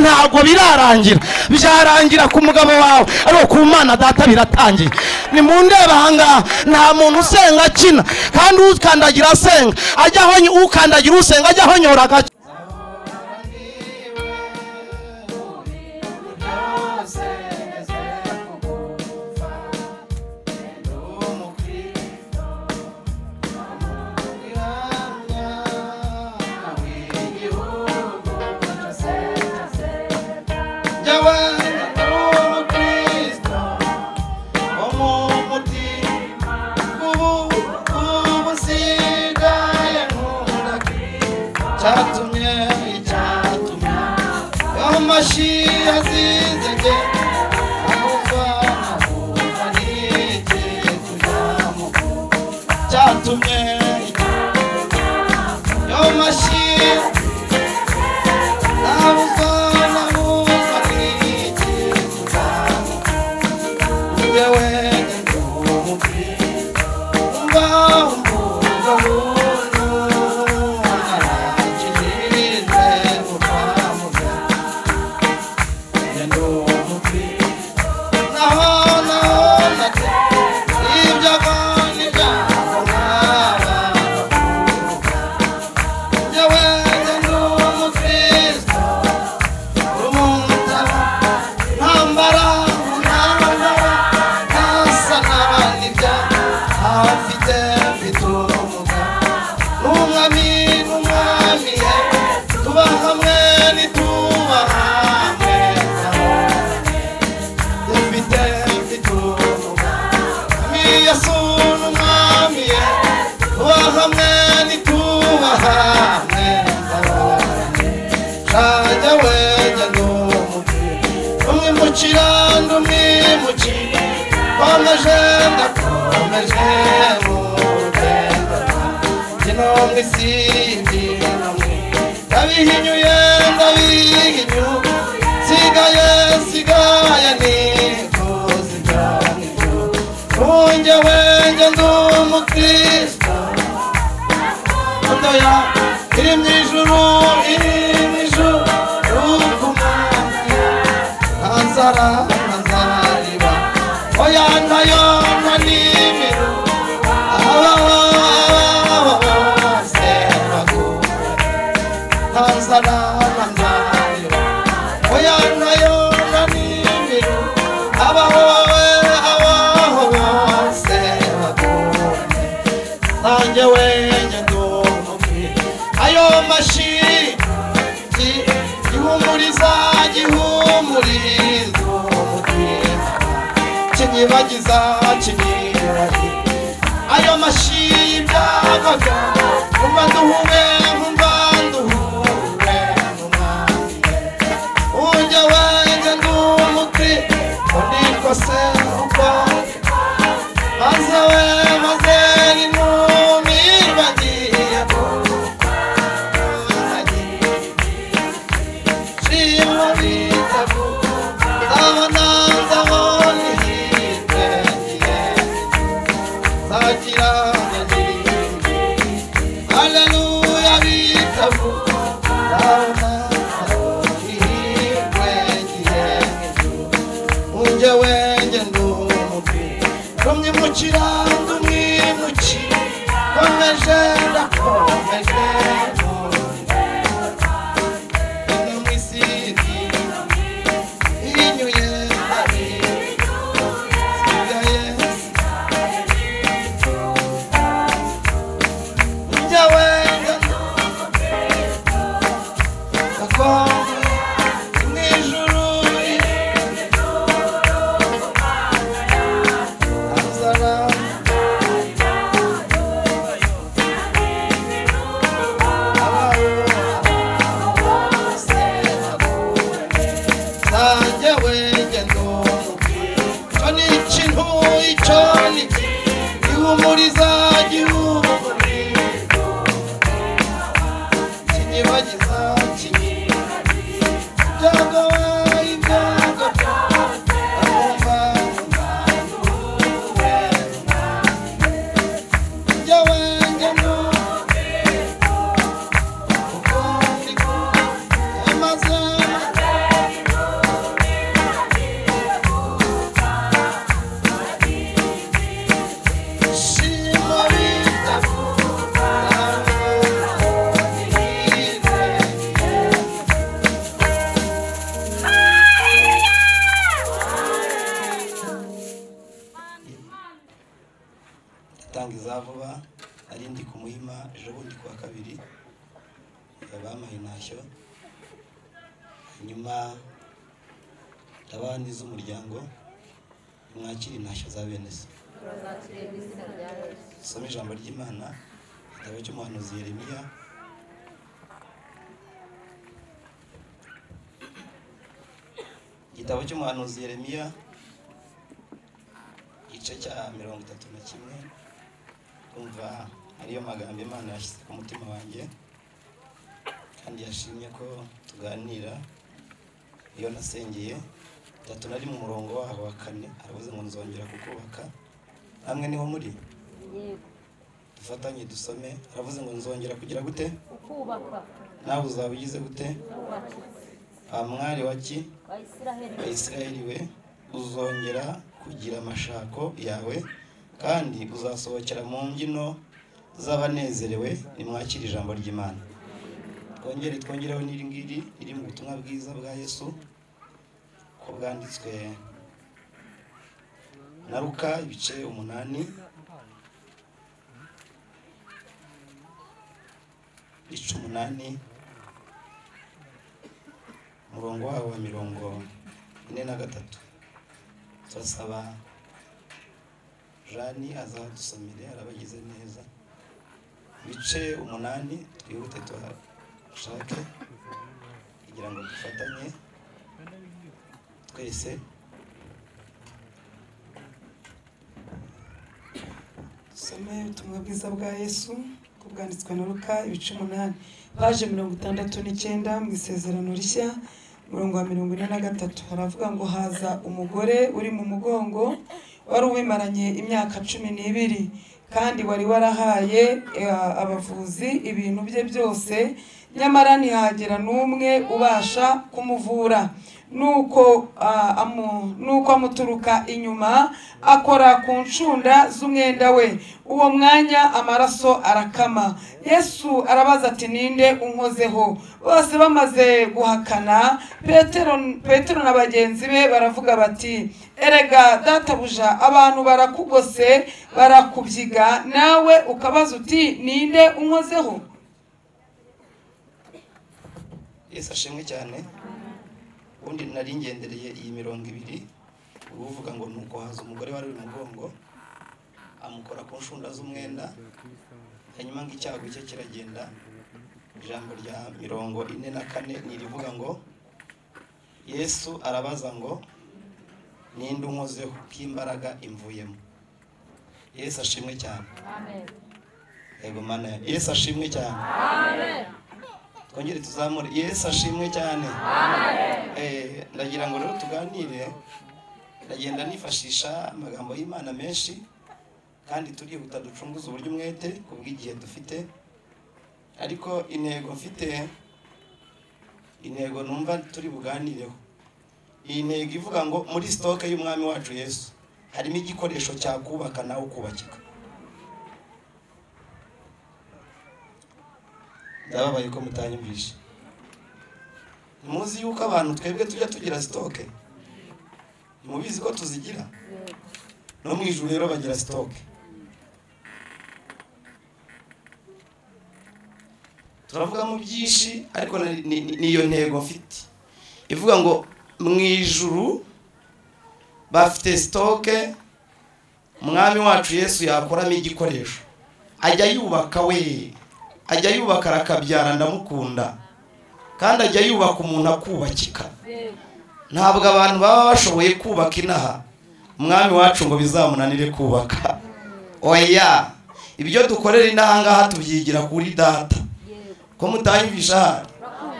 ntago birarangira, byarangira ku mugabo wawe ariko ku Mana Data biratangiye. Ni mu ndeba ahangaha nta muntu usenga akina, kandi ukandagira asenga ajyaho, ukandagira usenga ajyaho nyora gace. Muhima ejo bundi kuwa kabiri yabampaye intashyo, nyuma abandi z'umuryango mwakira intashyo za bene se. Soma ijambo ry'Imana igitabo cy'umuhanuzi Yeremiya igice cya 31. Umva ariyo magambo Imana yashyize ku mutima wanjye kandi yashimye ko tuganira. Iyo nasengeye 3 nari mu murongo waho wa 4 aravuze ngo nzongera kukubaka. Namwe niho muri? Yego. Dufatanye dusome. Aravuze ngo nzongera kugira gute? Kukubaka. Nawe uzabigize gute? Mwari waki? Wa Isiraheli we, uzongera kugira amashako yawe kandi uzasohokera mu mbyino z'abanezerewe. Nimwakira ijambo ry'Imana. Twongereho n'iri iri mu butumwa bwiza bwa Yesu ko bwanditswe na Luka ibice 8 umurongo waho wa 43. Turasaba Jani azadusomere arabagize neza. Ibice 8 twihute tuhashake kugira ngo dufatanye twese. Dusome ubutumwa bwiza bwa Yesu ko bwanditswe na Luka ibice 8 paje 69 mu isezerano rishya umurongo wa 43. Haravuga ngo haza umugore uri mu mugongo wari uwimaranye imyaka 12 kandi wari warahaye abavuzi ibintu bye byose, nyamara ntihagera n'umwe ubasha kumuvura. Nuko amuturuka inyuma akora ku ncunda z'umwenda we. Uwo mwanya amaraso arakama. Yesu arabaza ati ninde unkozeho? Bose bamaze guhakana, Petero na bagenzi be baravuga bati erega databuja, abantu barakugose barakubyiga, nawe ukabaza uti ninde unkozeho? Yesu ashimwe cyane. Ubundi nari ngendereye iyi 200 uvuga ngo nuko haza umugore wari uri mugongo amukora ku nshunda z'umwenda, hanyuma ng'icyago cye kiragenda. Ijambo rya 44 nirivuga ngo Yesu arabaza ngo ninde unkozeho k'imbaraga imvuyemo. Yesu ashimwe cyane. Amen. Yego mana. Yesu ashimwe cyane. Amen. Twongere tuzamure. Yesu ashimwe cyane. Amen. Ndagira ngo rero tuganire, ndagenda nifashisha amagambo y'Imana menshi kandi turihuta ducunguza uburyo umwete kubw'igihe dufite, ariko intego numva turi buganireho. Iyi ntego ivuga ngo muri stoke y'umwami wacu Yesu harimo igikoresho cya kubaka nawe kubakika. Ndababaye ko mutanyumvishe. Muzi yuko abantu twebwe tujya tugira stoke? Mubizi ko tuzigira? No mu ijuru rero bagira stoke. Turavuga mu byinshi ariko niyo ntego mfite. Ivuga ngo mu ijuru bafite stoke, umwami wacu Yesu yakoramo igikoresho. Ajya yubaka we. Ajya yubaka arakabyara ndamukunda. Kandi ajya yubaka umuntu akubakika. Ntabwo abantu baba bashoboye kubaka inaha umwami wacu ngo bizamunanire kubaka. Oya, ibyo dukorera inaha ngaha tubyigira kuri data. Ko mutanyumvisha,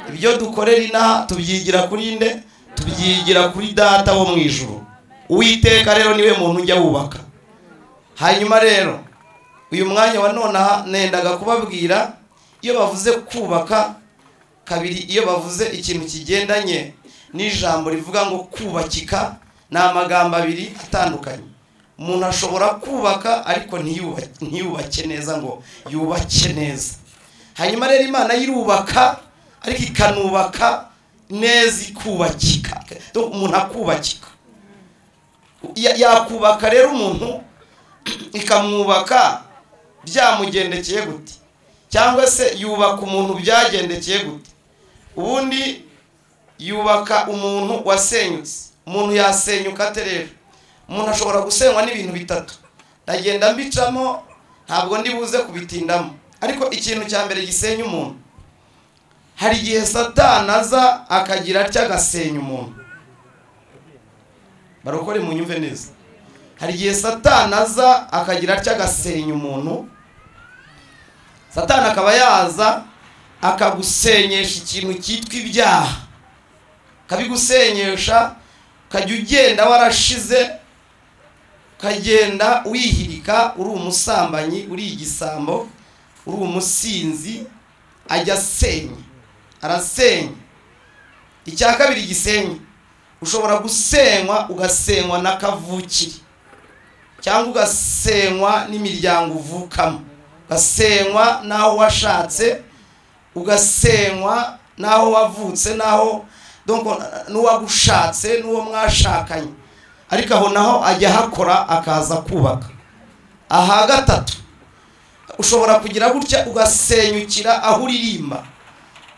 ibyo dukorera inaha tubyigira kuri nde? Tubyigira kuri data wo mu ijuru. Uwiteka rero niwe muntu ujya wubaka. Hanyuma rero uyu mwanya wa nonaha nendaga kubabwira, iyo bavuze kubaka kabiri, iyo bavuze ikintu kigendanye n'ijambo rivuga ngo kubakika, ni amagambo abiri atandukanye. Umuntu ashobora kubaka ariko ntiyubake neza ngo yubake neza. Hanyuma rero Imana yirubaka ariko ikanubaka neza, ikubakika. Umuntu akubakika, yakubaka rero umuntu ikamwubaka byamugendekeye gute, cyangwa se yubaka umuntu byagendekeye gute. Ubundi yubaka umuntu wasenyutse. Umuntu yasenyuka ate rero? Umuntu ashobora gusenywa n'ibintu bitatu, ndagenda mbicamo ntabwo ndi buze kubitindamo. Ariko ikintu cya mbere gisenya umuntu, hari igihe Satani aza akagira atya agasenya umuntu. Barokore mu nyumve neza. Hari igihe Satani aza akagira atya agasenya umuntu. Satani akaba yaza akagusenyesha ikintu cyitwa ibyaha, kabigusenyesha, kajya ugenda warashize, kagenda wihirika, uri umusambanyi, uri igisambo, uri umusinzi, ajya asenya, arasenya. Icya kabiri gisenya, ushobora gusenywa, ugasenywa n'akavukire, cyangwa ugasenywa n'imiryango uvukamo, ugasenywa naho washatse, ugasenywa naho wavutse, naho donc n'uwagushatse, n'uwo mwashakanye. Ariko aho naho ajya hakora akaza kubaka. Aha gatatu, ushobora kugira gutya ugasenyukira aho uririmba,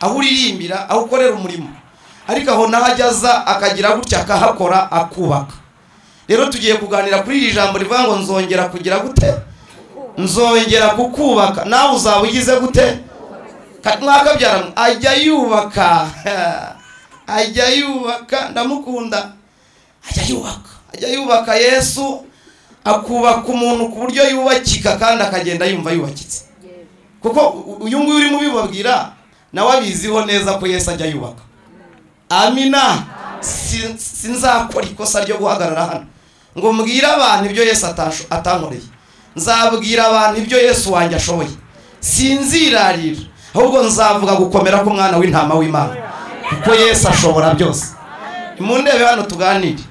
aho uririmbira, aho ukorera umurimo. Ariko aho naho ajyaza akagira gutya akahakora akubaka. Rero tugiye kuganira kuri iri jambo rivuga ngo nzongera kugira gute, nzongera kukubaka. Nawe uzaba ugize gute? Mwakabyara ajya yubaka. Ajya yubaka, ndamukunda. Ajya yubaka. Yesu akubaka umuntu ku buryo yubakika kandi akagenda yumva yubakitse. Kuko uyu nguyu uri mubibabwira nawe abiziho neza ko Yesu ajya yubaka. Amina. Sinzakora ikosa ryo guhagarara hano ngo mbwira abantu ibyo Yesu atankoreye. Nzabwira abantu ibyo Yesu wanjye ashoboye. Sinzirarira, ahubwo nzavuga gukomera k'umwana w'intama w'Imana, kuko Yesu ashobora byose. Imundebe hano tuganire.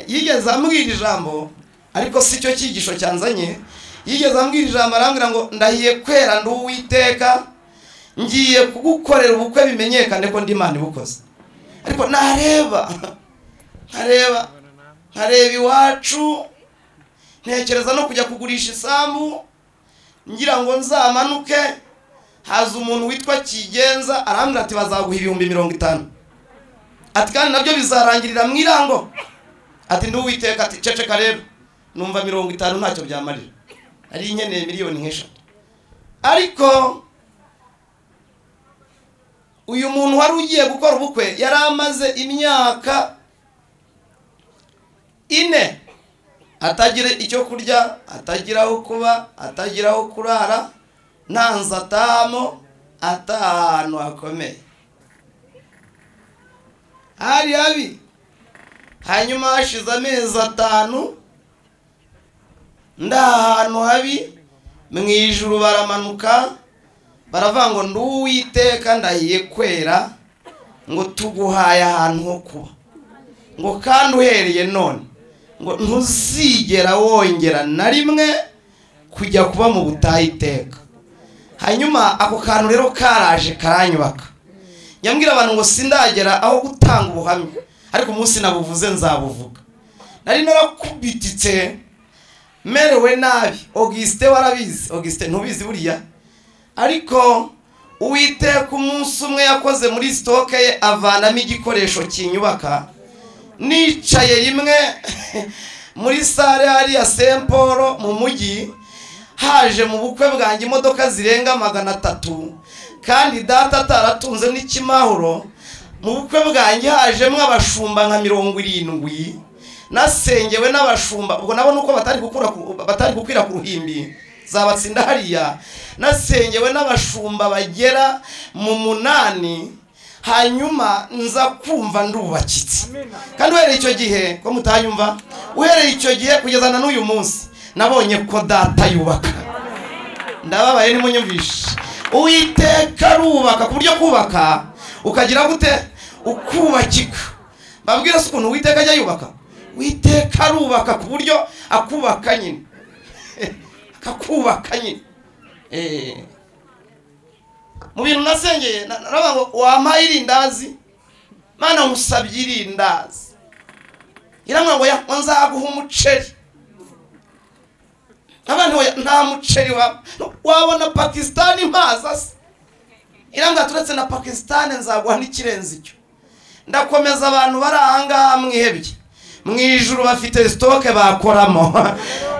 Yigeze ambwira ijambo, ariko si cyo cyigisho cyanzanye. Yigeze ambwira ijambo arambwira ngo ndahiye kwera ndi Uwiteka, ngiye kugukorera ubukwe bimenyekane ko ndi Imana ibukoze. Ariko nkareba iwacu, ntekereza no kujya kugurisha isambu, ngira ngo nzamanuke. Haza umuntu witwa Kigenza arambwira ati bazaguha 50,000. Ati kandi nabyo bizarangirira mu irango. Ati ndi Uwiteka. Ati ceceka rero, numva 50 ntacyo byamarira, ari inkeneye miliyoni nk'eshatu. Ariko uyu muntu wari ugiye gukora ubukwe yari amaze imyaka 4 atagira icyo kurya, atagira aho kuba, atagira aho kurara, ntanze atamo, atanu hakomeye. Hari habi. Hanyuma hashize amezi 5 ndahantu habi, mu ijuru baramanuka baravuga ngo ndi Uwiteka ndahiye kwera, ngo tuguhaye ahantu ho kuba, ngo kandi uhereye none ngo ntuzigera wongera na rimwe kujya kuba mu butayu iteka. Hanyuma ako kantu rero karaje karanyubaka. Nyambwira abantu ngo sindagera aho gutanga ubuhamya, ariko umunsi nabuvuze nzabuvuga. Nari narakubititse, merewe nabi. Auguste warabizi, Auguste ntubizi buriya. Ariko Uwiteka umunsi umwe yakoze muri stoke ye avanamo igikoresho kinyubaka. Nicaye rimwe muri sale hari ya Saint Paul mu mujyi, haje mu bukwe bwanjye imodoka zirenga 300, kandi data ataratunze n'ikimahoro. Mu bukwe bwanjye hajemo abashumba nka 70, nasengewe n'abashumba. Ubwo nabo nuko batari gukwira ku ruhimbi zabatsinda hariya. Nasengewe n'abashumba bagera mu 8. Hanyuma nza kumva ndubakitse. Kandi uhereye icyo gihe ko mutanyumva, uhereye icyo gihe kugeza na n'uyu munsi nabonye ko data yubaka. Ndababaye nimunyumvishe. Uwiteka rubaka ku buryo kubaka ukagira gute, ukubakika. Babwira se ukuntu Uwiteka ajya yubaka. Uwiteka rubaka ku buryo akubaka nyine, akakubaka nyine. Mu bintu nasengeye naravuga ngo wampaye irindazi, Mana musabye irindazi. Iramwa ngo nzaguha umuceri. abantu nta muceri wabona Pakistan mpaza se iranga turetse na Pakistan nzaguha n'ikirenze icyo ndakomeza abantu bari ahangaha mwihebye mwijuru bafite stock bakoramo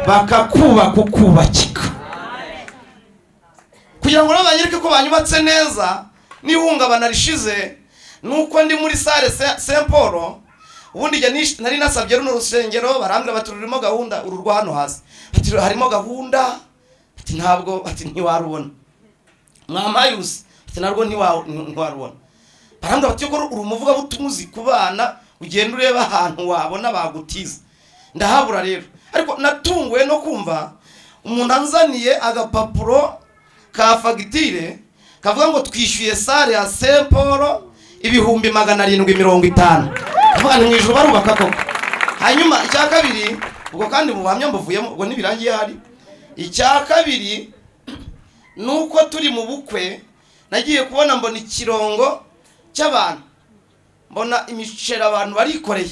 bakakubakika kugira ngo nabanyereke ko banyubatse neza n'ihungabana rishize nuko ndi muri sale Saint Paul ubundi nari nasabye runo rusengero barambira batururimo gahunda ururwa hano hasi ati harimo gahunda ati ntabwo ati ntiwarubona mwamayusi ati narwo ntiwarubona barambira bati ko urumuvuga butumuzi kubana ugenda ureba ahantu wabona bagutiza ndahabura rero ariko natunguwe no kumva umuntu anzaniye agapapuro ka fagitire kavuga ngo twishyuye sale ya Saint Paul 750 avuga ni mwijuru barubaka koko hanyuma icya kabiri ubwo kandi buhamya mbuvuyemo ubwo nibirangiye hari icya kabiri nuko turi mu bukwe nagiye kubona mbona ikirongo cy'abantu mbona imicera abantu barikoreye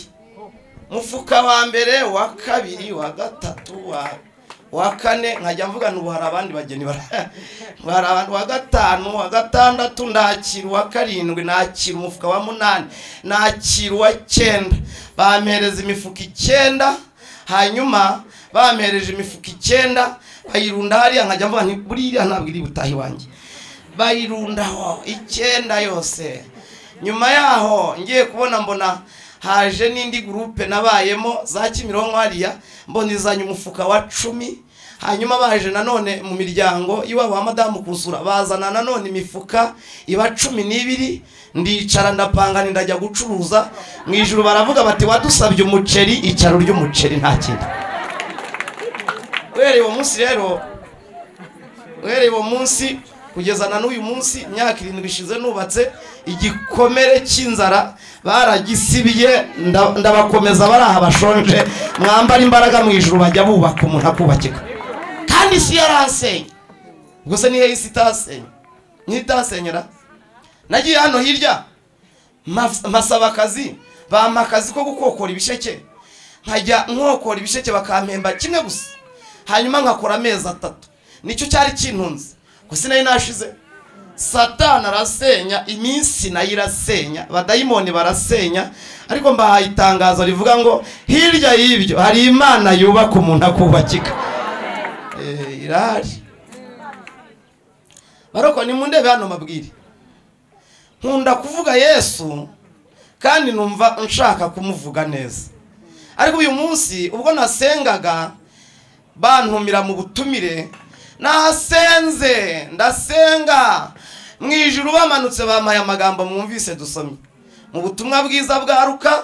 mufuka wa mbere wa kabiri wa gatatu wa kane nkajya mvuga n'ubu hari abandi bageni hari abantu wa gatanu wa gatandatu ndakira wa karindwi nakira umufuka wa 8 nakira wa 9 bampereza imifuka 9 hanyuma bampereje imifuka 9 bayirunda hariya nkajya mvuga nti buriya ntabwo iri butahi wanjye bayirundaho 9 yose nyuma yaho ngiye kubona mbona haje n'indi groupe nabayemo za Kimironko hariya mbonizanye umufuka wa 10 hanyuma baje nanone mu miryango iwabo wa madamu kusura bazana nanone imifuka iba 12 ndicara ndapanga ndajya gucuruza mwijuru baravuga bati wadusabye umuceri icaro ry'umuceri nta kindi wereye uwo munsi rero wereye uwo munsi kugeza na n'uyu munsi imyaka 7 bishize nubatse igikomere cy'inzara baragisibiye ndabakomeza baraha bashonje mwambara imbaraga mwijuru bajya bubaka umuntu akubakika kandi si yaransenye gusa nihe isitasenye nitasenyera nagiye hano hirya masaba akazi bamakazi ko gukokora ibisheke nkajya nkokora ibisheke bakampemba kimwe gusa hanyuma nkakora amezi 3 nicyo cyari kintunze gusa nayo nashize Satani arasenya iminsi nayirasenya badayimoni barasenya ariko mbahaye itangazo rivuga ngo hirya y'ibyo hari Imana yubaka umuntu akubakika irari baroko ni mundebe hano mabwiri nkunda kuvuga Yesu kandi numva nshaka kumuvuga neza ariko uyu munsi ubwo nasengaga bantumira mu butumire nasenze ndasenga mwijuru bamanutse bamaye amagambo mwumvise dusomye mu butumwa bwiza bwa Luka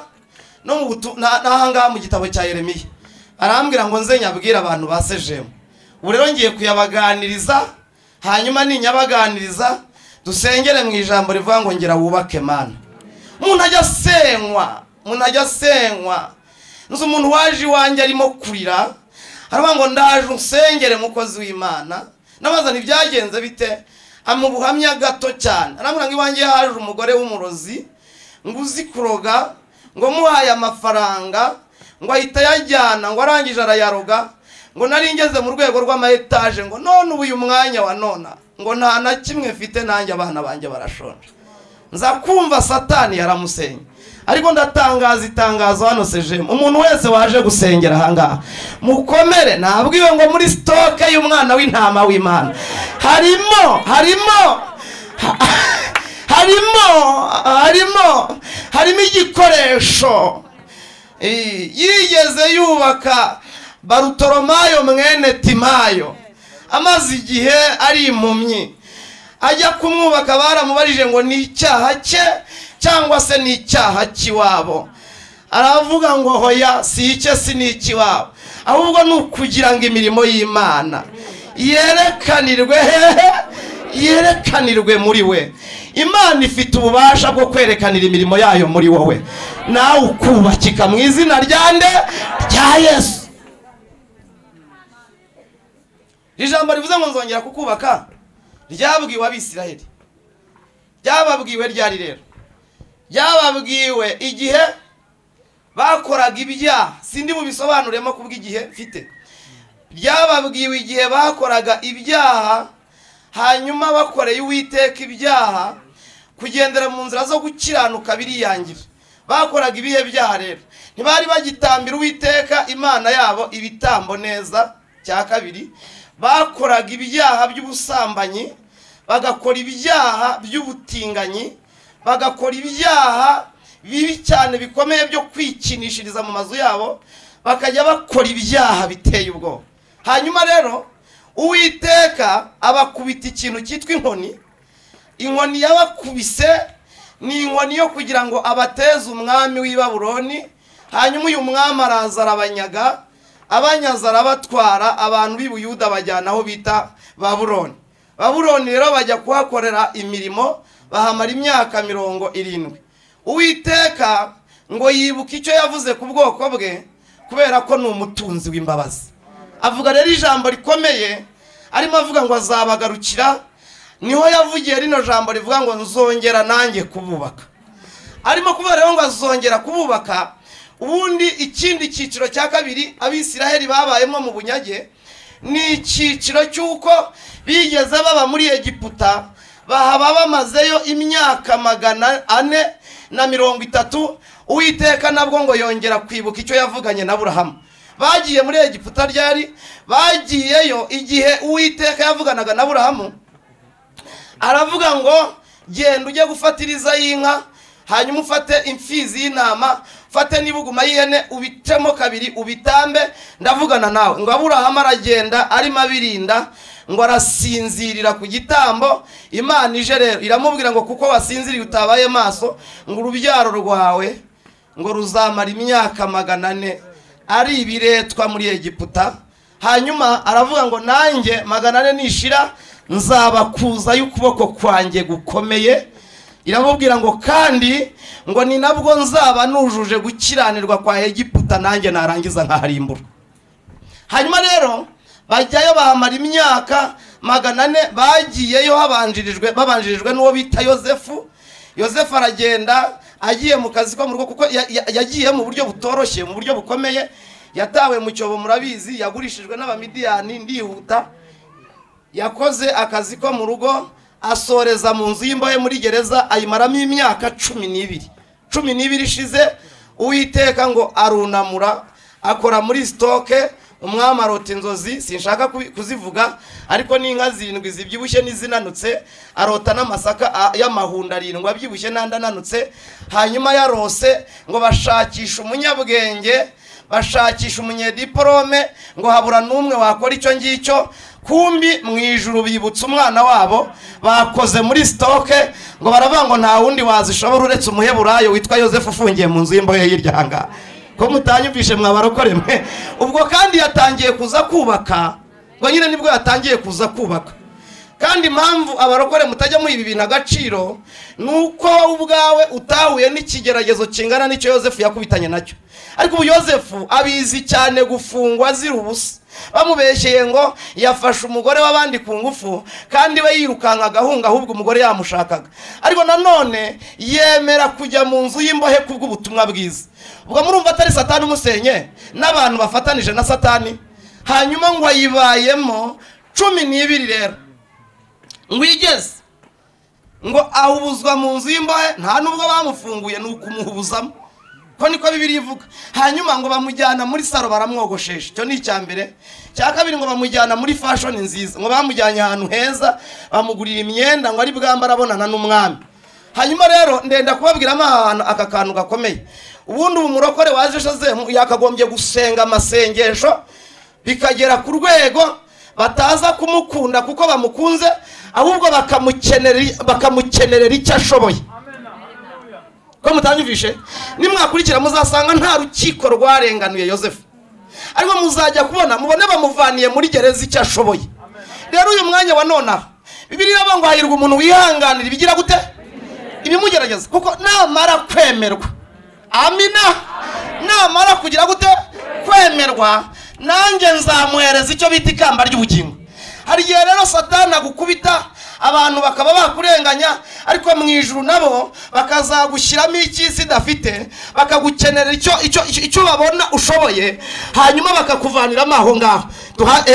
no mu nahanga mu gitabo cya Yeremiya arambwira ngo nze nyabwira abantu basejemo ubu rero ngiye kuyabaganiriza hanyuma ninyabaganiriza dusengere mu ijambo rivuga ngo ngira wubake Mana umuntu ajya senywa nzi umuntu waje wanjye arimo kurira aravuga ngo ndaje usengere mukozi w'Imana nabazana ibyagenze bite amubuhamya gato cyane aramubwira ngo iwanjye haje umugore w'umurozi ngo uzi kuroga ngo muhaye amafaranga ngo ahita yajyana ngo arangije arayaroga ngo nari ngeze mu rwego rw'amaetaje ngo none uyu mwanya wa nona ngo nta na kimwe mfite nanjye abana banjye barashonje nza kumva Satani yaramusenye ariko ndatangaza itangazo hano sejemo umuntu wese waje gusengera ahangaha mukomere nabwiwe ngo muri stock y'umwana w'intama w'Imana harimo igikoresho yigeze yubaka Barutolomayo mwene Timayo amaze igihe ari impumyi ajya kumwubaka baramubarije ngo ni icyaha cye cyangwa se ni icyaha kiwabo aravuga ngo hoya si icye si ni ikiwabo ahubwo nukugira ngo imirimo y'Imana yerekanirwe muri we Imana ifite ububasha bwo kwerekanira imirimo yayo muri wowe nawe ukubakika mu izina ryande rya Yesu ijambo rivuze ngo nzongera kukubaka ryabwiwe abisiraheli ryababwiwe ryari rero ryababwiwe igihe bakoraga ibyaha sindi mu bisobanuremo kubw'igihe mfite ryababwiwe igihe bakoraga ibyaha, hanyuma bakoreye Uwiteka ibyaha, kugendera mu nzira zo gukiranuka biriyangira. Bakoraga ibihe byaha rero? Ntibari bagitambira Uwiteka Imana yabo ibitambo neza. Cya kabiri, bakoraga ibyaha by'ubusambanyi, bagakora ibyaha by'ubutinganyi, bagakora ibyaha bibi cyane bikomeye byo kwikinishiriza mu mazu yabo, bakajya bakora ibyaha biteye ubwoba. Hanyuma rero Uwiteka abakubita ikintu cyitwa inkoni. Inkoni yabakubise ni inkoni yo kugira ngo abateze umwami w'i Babuloni. Hanyuma uyu mwami araza arabanyaga, abanyaza arabatwara, abantu b'i Buyuda bajyana aho bita Babuloni. Babuloni rero bajya kuhakorera imirimo, bahamara imyaka 70. Uwiteka ngo yibuka icyo yavuze ku bwoko bwe, kubera ko ni umutunzi w'imbabazi. Avuga rero ijambo rikomeye, arimo avuga ngo azabagarukira. Niho yavugiye rino jambo rivuga ngo nzongera nanjye kububaka. Arimo kuvuga rero ngo azongera kububaka. Ubundi ikindi cyiciro cya kabiri Abisiraheli babayemo mu bunyage ni icyiciro cy'uko bigeze baba muri Egiputa, bahaba bamazeyo imyaka 430. Uwiteka nabwo ngo yongera kwibuka icyo yavuganye na Aburahamu. Bagiye muri Egiputa ryari? Bagiyeyo igihe Uwiteka yavuganaga na Aburahamu, aravuga ngo genda ujye gufatiriza y'inka, hanyuma ufate imfizi y'intama, ufate n'ibuguma y'ihene, ubitemo kabiri ubitambe, ndavugana nawe. Ngo Aburahamu aragenda arimo abirinda, ngo arasinzirira ku gitambo. Imana ije rero iramubwira ngo kuko wasinziriye utabaye maso, ngo urubyaro rwawe ngo ruzamara imyaka 400 ari ibiretwa muri Egiputa. Hanyuma aravuga ngo nanjye 400 nishira nzabakuza y'ukuboko kwanjye gukomeye. Iramubwira ngo kandi ngo ni nabwo nzaba nujuje gukiranirwa kwa Egiputa, nanjye narangiza nkaharimbura. Hanyuma rero bajyayo bahamara imyaka 400. Bagiyeyo babanjirijwe n'uwo bita Yosefu. Yosefu aragenda agiye mu kazi ko mu rugo, kuko yagiye mu buryo butoroshye, mu buryo bukomeye. Yatawe mu cyobo, murabizi, yagurishijwe n'Abamidiyani. Ndihuta, yakoze akazi ko mu rugo, asoreza mu nzu y'imbohe muri gereza, ayimaramo imyaka 12 ishize. Uwiteka ngo arunamura, akora muri stoke. Umwami arota inzozi, sinshaka kuzivuga, ariko n'inka 7 zibyibushye n'izinanutse, arota n'amasaka y'amahunda 7 abyibushye n'andananutse. Hanyuma yarose ngo bashakisha umunyabwenge, bashakisha umunyediplome, ngo habura n'umwe wakora icyo ngicyo. Kumbi mu ijuru bibutsa umwana wabo, bakoze muri stoke, ngo baravuga ngo nta wundi wazishobora uretse umuheburayo witwa Yosefu ufungiye mu nzu y'imbohe y'iryangaha. Ko mutanyumvishe mwabarokore mwe. Ubwo kandi yatangiye kuza kubaka, ngo nyine nibwo yatangiye kuza kubaka. Kandi impamvu abarokore mutajya mu ibi bintu agaciro, nuko ubwawe utahuye n'ikigeragezo kingana n'icyo Yosefu yakubitanye nacyo. Ariko ubu Yosefu abizi cyane gufungwa azira ubusa. Bamubeshyeye ngo yafashe umugore w'abandi ku ngufu, kandi we yirukanka agahunga, ahubwo umugore yamushakaga. Ariko nanone yemera kujya mu nzu y'imbohe kubw'ubutumwa bwiza. Ubwo murumva atari Satani umusenye, n'abantu bafatanije na Satani. Hanyuma ngo ayibayemo 12 rero. Ngo igeze ngo ahubuzwa mu nzu y'imbohe, nta nubwo bamufunguye n'ukumuhubuzamo, ko niko Bibiliya ivuga. Hanyuma ngo bamujyana muri saro baramwogoshesha. Cyo ni icyambere. Cya kabiri ngo bamujyana muri fashion nziza, ngo bamujyanye ahantu heza, bamugurira imyenda ngo ari bwamba arabonana n'umwami. Hanyuma rero ndenda kubabwiramo ahantu aka kantu gakomeye. Ubundi umurokore waje Shazemu yakagombye gusenga amasengesho bikagera ku rwego bataza kumukunda kuko bamukunze, ahubwo bakamukenerera icyo ashoboye. Ko mutanyumvishe, nimwakurikira muzasanga nta rukiko rwarenganuye Yosefu, ariko muzajya kubona mubone bamuvaniye muri gereza icyo ashoboye. Rero uyu mwanya wa nona Bibiliya ivuga ngo hahirwa umuntu wihanganira ibigira gute, ibimugerageza, kuko namara kwemerwa, amina, namara kugira gute, kwemerwa, nanjye nzamuhereza icyo bita ikamba ry'ubugingo. Hari igihe rero Satani agukubita abantu bakaba bakurenganya, ariko mu ijuru nabo bakazagushyiramo icy'isi idafite, bakagukenera icyo babona ushoboye, hanyuma bakakuvaniramo aho ngaho.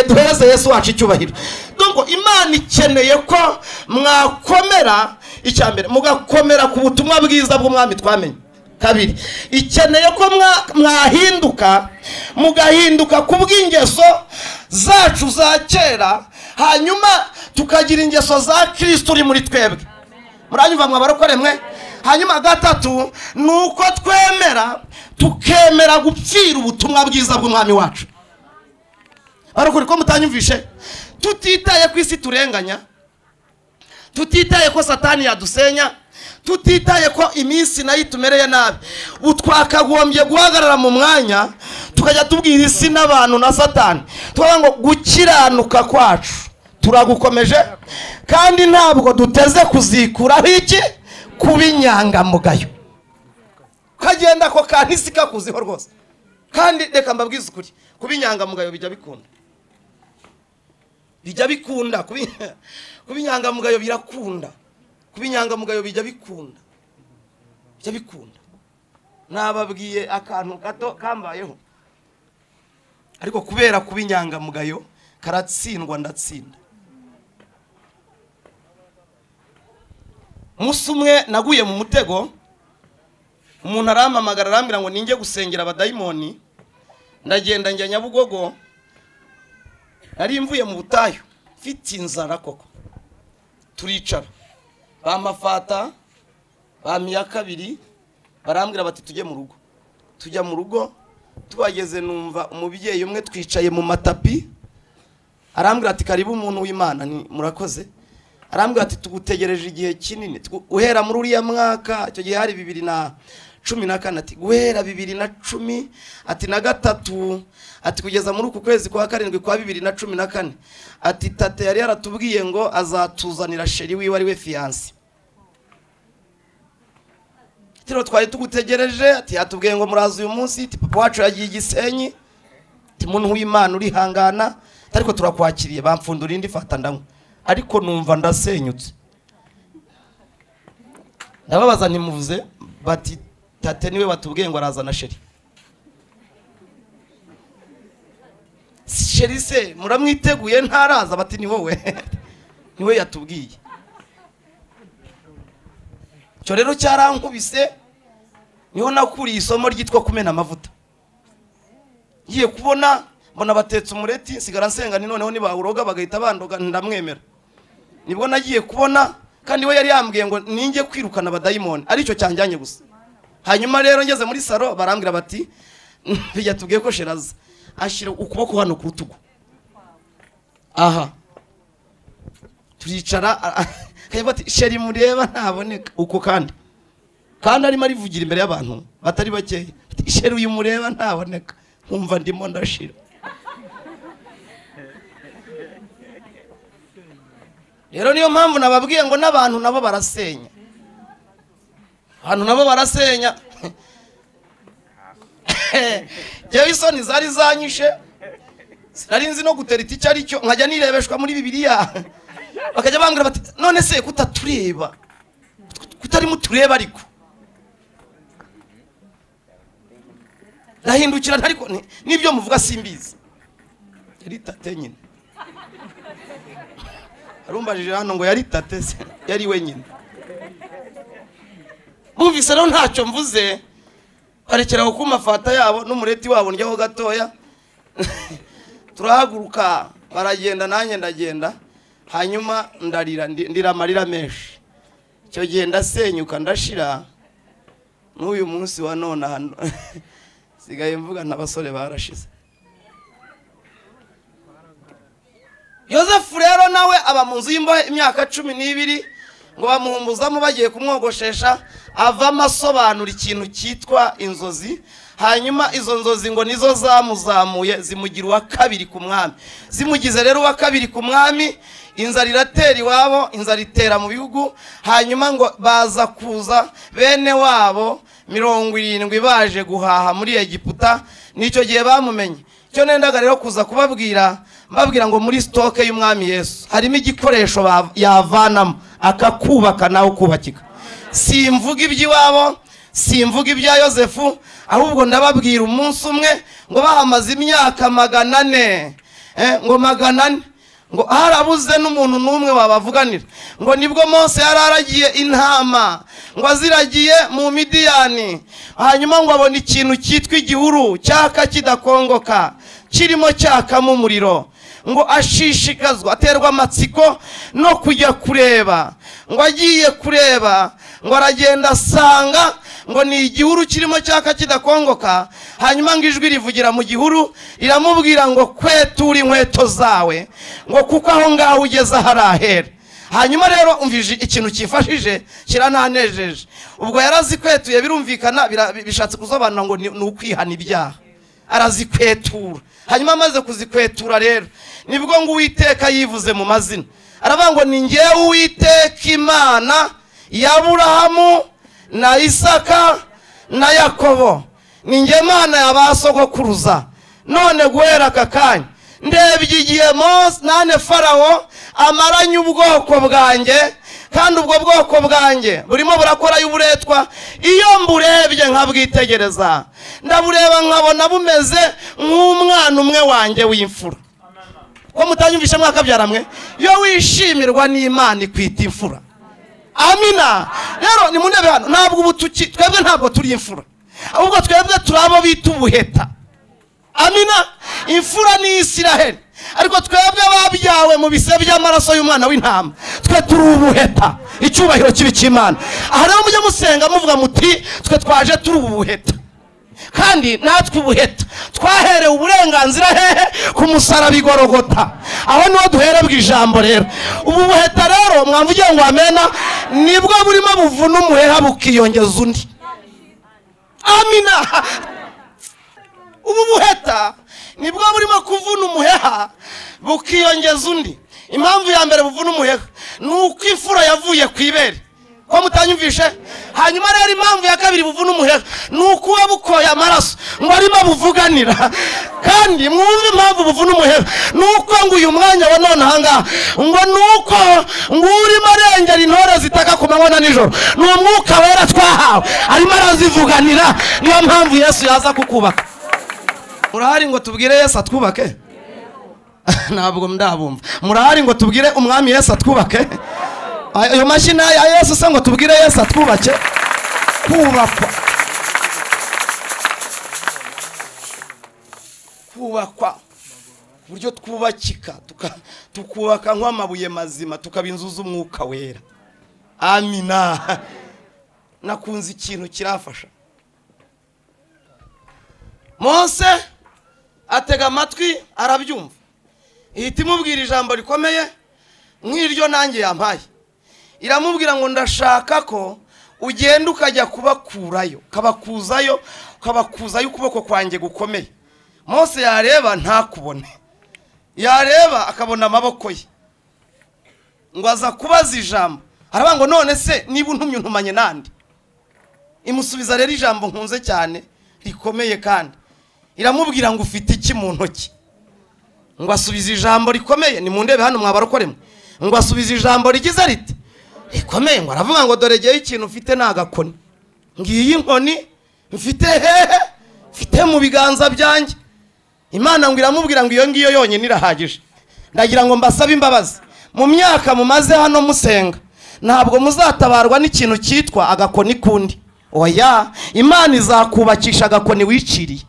Duhereze Yesu wacu icyubahiro. Donc Imana ikeneye ko mwakomera, icyambere mugakomera ku butumwa bwiza bw'umwami twamenye. Kabiri, ikeneye ko mwahinduka, mugahinduka kubw'ingeso zacu za kera, hanyuma tukagira ingeso za Kristo uri muri twebwe. Muranyumva mwabarokore mwe? Hanyuma gatatu, nuko twemera tukemera gupfira ubutumwa bwiza bw'umwami wacu. Barokore ko mutanyumvishe? Tutitaye ku isi turenganya, tutitaye ko Satani yadusenya, tutitaye ko iminsi nayo itumereye nabi, twakagombye guhagarara mu mwanya tukajya tubwira isi n'abantu na Satani tuvuga ngo gukiranuka kwacu turagukomeje, kandi ntabwo duteze kuzikuraho iki kuba inyangamugayo. Kagenda ko kantu isi kakuziho rwose, kandi reka mbabwize ukuri, kuba inyangamugayo bijya bikunda, bijya bikunda, kuba inyangamugayo birakunda, kuba inyangamugayo bijya bikunda, bijya bikunda. Nababwiye akantu gato kambayeho, ariko kubera kuba inyangamugayo karatsindwa ndatsinda. Umunsi umwe naguye mu mutego, umuntu arampamagara arambwira ngo ninjye gusengera abadayimoni. Ndagenda njya Nyabugogo, nari mvuye mu butayu mfite inzara koko, turicara bamafata bamiya kabiri, barambwira bati tujye mu rugo. Tujya mu rugo, tubageze numva umubyeyi umwe twicaye mu matapi, arambwira ati karibu umuntu w'Imana, ni murakoze. Arambwira ati tugutegereje igihe kinini, uhera muri uriya mwaka, icyo gihe hari 2014, ati guhera 2010, ati na gatatu, ati kugeza muri uku kwezi kwa karindwi kwa 2014, ati tate yari yaratubwiye ngo azatuzanira sheri wiwe ari we fiancé. Tiro twari tugutegereje, ati yatubwiye ngo muraza uyu munsi, ati papa wacu yagiye Gisenyi, ati muntu w'Imana uri hangana, ariko turakwakiriye. Bamfundura indi fata ndamwe, ariko numva ndasenyutse. Ndababaza ntimuvuze, bati tate niwe batubwiye ngo arazana sheri. Sheri se muramwiteguye ntaraza? Bati ni wowe. Niwe yatubwiye. Cyo rero cyarankubise, niho nakuriye isomo ryitwa kumena amavuta. Ngiye kubona mbona batetse umureti, nsigara nsenga ni noneho nibawuroga bagahita bandoga, ndamwemera. Nibwo nagiye kubona, kandi we yari yambwiye ngo ninjye kwirukana abadayimoni, ari cyo cyanjyanye gusa. Hanyuma rero ngeze muri salo barambwira bati bijya tubwiye ko sheraza ashira ukuboko hano ku rutugu. Aha turicara, bati sheri mureba ntaboneka uko, kandi arimo arivugira imbere y'abantu batari bake, sheri uyu mureba ntaboneka, nkumva ndimo ndashira. Rero niyo mpamvu nababwiye ngo n'abantu nabo barasenya, abantu nabo barasenya. Jewe isoni zari zanyishe, sinari nzi no guterita icyo ari cyo, nkajya nirebeshwa muri Bibiliya, bakajya bambwira bati none se kutatureba, kutari mutureba ariko. Ndahindukira ariko nibyo muvuga simbizi. Yari tate nyine. Arumbajije hano ngo yari tate se, yari wenyine. Mumvise rero ntacyo mvuze, barekeraho ku mafata yabo n'umureti wabo njyaho gatoya. Turahaguruka baragenda, nanjye ndagenda, hanyuma ndira amarira menshi. Icyo gihe ndasenyuka ndashira. N'uyu munsi wa none hano sigaye mvuga n'abasore barashize. Yosefu rero nawe aba mu nzu y'imbohe imyaka 12, ngo bamuhumbuzamo bagiye kumwogoshesha, avamo asobanura ikintu cyitwa inzozi. Hanyuma izo nzozi ngo nizo zamuzamuye zimugira uwa kabiri ku mwami. Zimugize rero uwa kabiri ku mwami, inzara iratera iwabo, inzara itera mu bihugu. Hanyuma ngo baza kuza bene wabo 70 baje guhaha muri Egiputa. Nicyo gihe bamumenye. cyo nendaga rero kuza kubabwira mbabwira ngo muri stoke y'umwami Yesu harimo igikoresho yavanamo akakubaka nawe ukubakika. Simvuga iby'iwabo, simvuga ibya Yosefu, ahubwo ndababwira umunsi umwe ngo bahamaze imyaka 400, ngo 400, ngo harabuze n'umuntu n'umwe wabavuganira. Ngo nibwo Mose yararagiye intama ngo aziragiye mu Midiyani, hanyuma ngo abona ikintu cyitwa igihuru cyaka kidakongoka kirimo cyakamo umuriro, ngo ashishikazwa aterwa amatsiko no kujya kureba. Ngo agiye kureba ngo aragenda asanga ngo ni igihuru kirimo cyaka kidakongoka. Hanyuma ngo ijwi rivugira mu gihuru riramubwira ngo kwetura inkweto zawe ngo kuko aho ngaho ugeze harahera. Hanyuma rero umvije ikintu cyifashije kirananejeje. Ubwo yarazikwetuye birumvikana bishatse kuzobanura ngo ni ukwihana ibyaha. Arazikwetura. Hanyuma amaze kuzikwetura rero nibwo ngo Uwiteka yivuze mu mazina. Aravuga ngo ni ngewe Uwiteka Imana ya Aburahamu na Isaka na Yakobo, ni nge Mana yabasogokuruza. None guhera aka kanya ndebye igihe Mose nane Farawo amaranye ubwoko bwanjye, kandi ubwo bwoko bwanjye burimo burakora y'uburetwa. Iyo mburebye nkabwitegereza ndabureba nkabona bumeze nk'umwana umwe wanjye w'imfura. Ko mutanyumvisha mwakabyaramwe? Iyo wishimirwa n'Imana ikwita imfura. Amina. Rero ni munebe hano ntabwo ubutuki twebwe ntabwo turi imfura, ahubwo twebwe turabo bita ubuheta. Amina. Imfura ni Isiraheli, ariko twebwe babyawe mu bise by'amaraso y'umwana w'intama, twe turi ubuheta. Icyubahiro kibi cy'Imana. Aha rero mujye musenga muvuga muti twe twaje turi ubuheta, kandi natwe ubuheta twaherewe uburenganzira hehe? Ku musaraba i Golgotha. Aho niho duherebwa ijambo rero. Ubu buheta rero mwamvugiye ngo amena, nibwo burimo buvuna umuheha bukiyongeza undi. Amina. Ubu buheta nibwo burimo kuvuna umuheha bukiyongeza undi. Impamvu ya mbere buvuna umuheha nuko imfura yavuye ku ibere. Ko mutanyumvishe? Hanyuma rero impamvu ya kabiri buvuna umuheha nuko wabukoye amaraso ngo arimo buvuganira. Kandi mwumve impamvu buvuna umuheha nuko ngo uyu mwanya wa none hanga ngo nuko ngo urimo arengera intore zitaka ku manywa na nijoro, n'umwuka wera twahawe arimo arazivuganira. Niyo mpamvu Yesu yaza kukubaka. Murahari ngo tubwire Yesu atwubake? Ntabwo ndabumva. Murahari ngo tubwire umwami Yesu atwubake? Ayo mashina ya Yesu se ngo tubwire Yesu atwubake? Kubakwa buryo twubakika tukubaka nk'amabuye mazima tukabinzuza umwuka wera. Amina. Nakunze ikintu kirafasha. Mose atega amatwi arabyumva, ihita imubwira ijambo rikomeye nk'iryo nanjye yampaye. Iramubwira ngo ndashaka ko ugenda ukajya kubakurayo, kabakuzayo ukuboko kwanjye gukomeye. Mose yareba ntakubone, yareba akabona amaboko ye, ngo aza kubaza ijambo. Aravuga ngo none se niba untumye untumanye nande? Imusubiza rero ijambo nkunze cyane rikomeye, kandi iramubwira ngo ufite iki mu ntoki? Ngo asubiza ijambo rikomeye. Ni mundebe hano mwabarokoremwe. Ngo asubiza ijambo rigize riti rikomeye. Ngo aravuga ngo dore giye ikintu ufite nagakoni. Ngiyi inkoni mfite hehe? Mfite mu biganza byanjye. Imana ngo iramubwira ngo iyo ngiyo yonyine irahagije. Ndagira ngo mbasabe imbabazi. Mu myaka mumaze hano musenga ntabwo muzatabarwa n'ikintu cyitwa agakoni kundi. Oya, Imana izakubakisha agakoni wiciriye.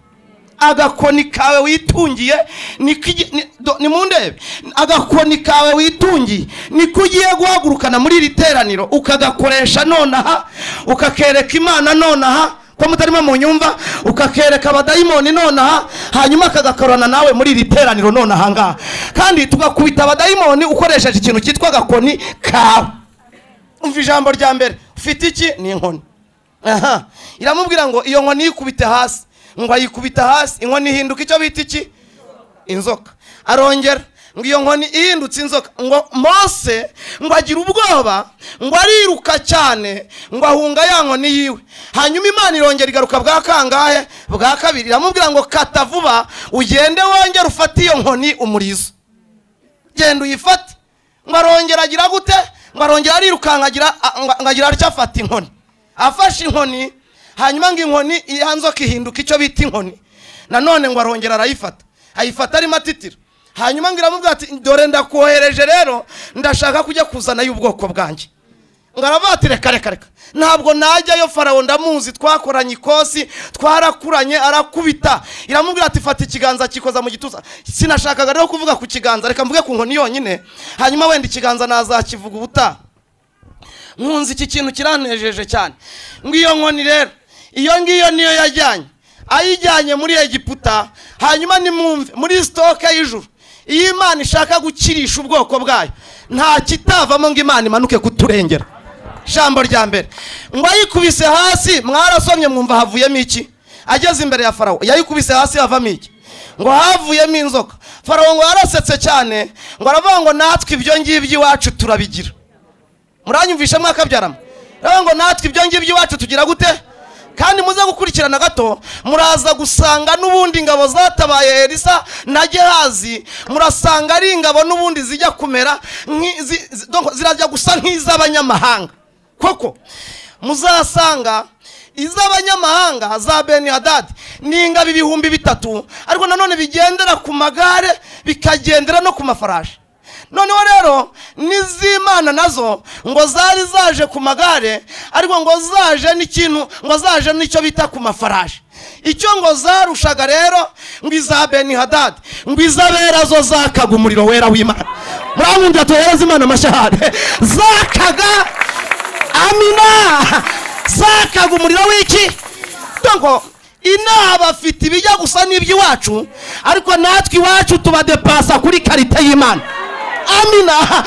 Agakoni kawe witungiye ni mundebe. Agakoni kawe witungiye niko ugiye guhagurukana muri iri teraniro ukagakoresha nonaha, ukakereka Imana nonaha. Ko mutarimo mu nyumva, ukakereka abadayimoni nonaha, hanyuma kagakorana nawe muri iri teraniro nonaha ngaha. Kandi tugakubita abadayimoni ukoresheje ikintu cyitwa agakoni kawe. Umva ijambo rya mbere, ufite iki? Ni inkoni. Aha, iramubwira ngo iyo nkoni yikubite hasi. Ngo ayikubita hasi, inkoni ihinduka icyo bita iki? Inzoka. Arongera ngo iyo nkoni ihindutse inzoka, ngo Mose ngo agira ubwoba, ngo ariruka cyane, ngo ahunga ya nkoni yiwe. Hanyuma Imana irongera igaruka bwa kangahe? Bwa kabiri, iramubwira ngo kata vuba ugende wongera ufate iyo nkoni umurizo, genda uyifate. Ngo arongera agira gute? Ngo arongera arirukanka agira atya afata inkoni. Afashe inkoni, hanyuma ngo inkoni ya nzoka ihinduka icyo bita inkoni. Nanone ngo arongera arayifata, ayifata ari matitiro. Hanyuma ngo iramubwira ati dore ndakohereje rero, ndashaka kujya kuzana y'ubwoko bwanjye. Ngo aravuga ati reka ntabwo najyayo, Farawo ndamuzi, twakoranye ikosi, twarakuranye. Arakubita, iramubwira ati fata ikiganza kikoza mu gituza. Sinashakaga rero kuvuga ku kiganza, reka mvuge ku nkoni yonyine, hanyuma wenda ikiganza nazakivuga ubuta. Nkunzi iki kintu kiranejeje cyane. Ngo iyo nkoni rero, iyo ngiyo niyo yajyanye, ayijyanye muri Egiputa. Hanyuma nimwumve, muri stoke y'ijuru, iyo Imana ishaka gukirisha ubwoko bwayo, nta kitavamo ngo Imana imanuke kuturengera. Jambo rya mbere, ngo ayikubise hasi, mwarasomye mwumva havuyemo iki? Ageze imbere ya Farawo yayikubise hasi, havamo iki? Ngo havuyemo inzoka. Farawo ngo yarasetse cyane, ngo aravuga ngo natwe ibyo ngibyo iwacu turabigira. Muranyumvisha mwakabyarama? Aravuga ngo natwe ibyo ngibyo iwacu tugira gute? Kandi muze gukurikirana gato, muraza gusanga n'ubundi ingabo zatabaye Elisa na Gehazi, murasanga ari ingabo n'ubundi zijya kumera zirajya gusa nk'iz'abanyamahanga. Koko muzasanga iz'abanyamahanga za Beni-Hadadi ni ingabo 3,000, ariko nanone bigendera ku magare, bikagendera no ku mafarashi. Noneho rero n'iz'Imana nazo ngo zari zaje ku magare, ariko ngo zaje n'ikintu, ngo zaje n'icyo bita ku mafarashi. Icyo ngo zarushaga rero, ngo iza Beni-Hadadi, ngo izabera zo zakaga umuriro wera w'Imana. Muramwumva tuhereza Imana amashahade. Zakaga, amina, zakaga umuriro w'iki? Donko inaha bafite ibijya gusa n'iby'iwacu, ariko natwe iwacu tubadepasa kuri karite y'Imana. Amina,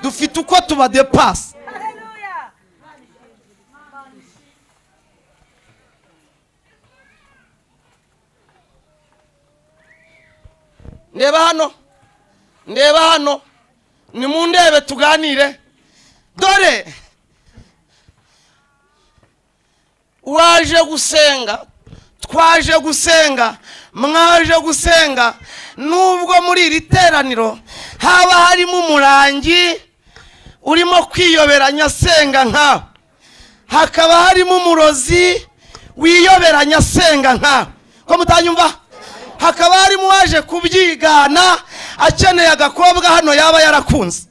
dufite uko tubadepasa. Ndeba hano, nimundebe tuganire. Dore waje gusenga, twaje gusenga, mwaje gusenga. Nubwo muri iri teraniro haba harimo umurangi urimo kwiyoberanya senga nkawe, hakaba harimo umurozi wiyoberanya senga nkawe, ko mutanyumva? Hakaba harimo waje kubyigana akeneye agakobwa hano yaba yarakunze,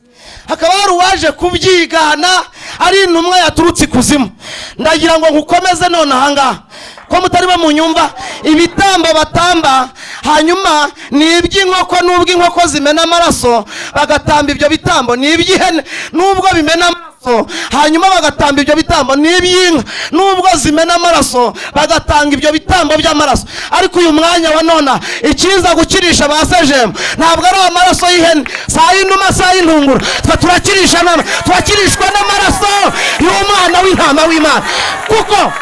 hakaba hari uwaje kubyigana ari intumwa yaturutse ikuzimu. Ndagira ngo nkukomeze none ahangaha, ko mutari bamunyumva. Ibitambo batamba hanyuma ni iby'inkoko, nubwo inkoko zimena amaraso bagatamba ibyo bitambo, ni iby'ihene nubwo bimena amaraso hanyuma bagatamba ibyo bitambo, ni iby'inka nubwo zimena amaraso bagatanga ibyo bitambo by'amaraso. Ariko uyu mwanya wa nona ikiza gukirisha basejemo ntabwo ari amaraso y'ihene, saa y'inuma, saa y'intungura, twa turakirisha none, twakirishwa n'amaraso y'umwana w'intama w'Imana. Kuko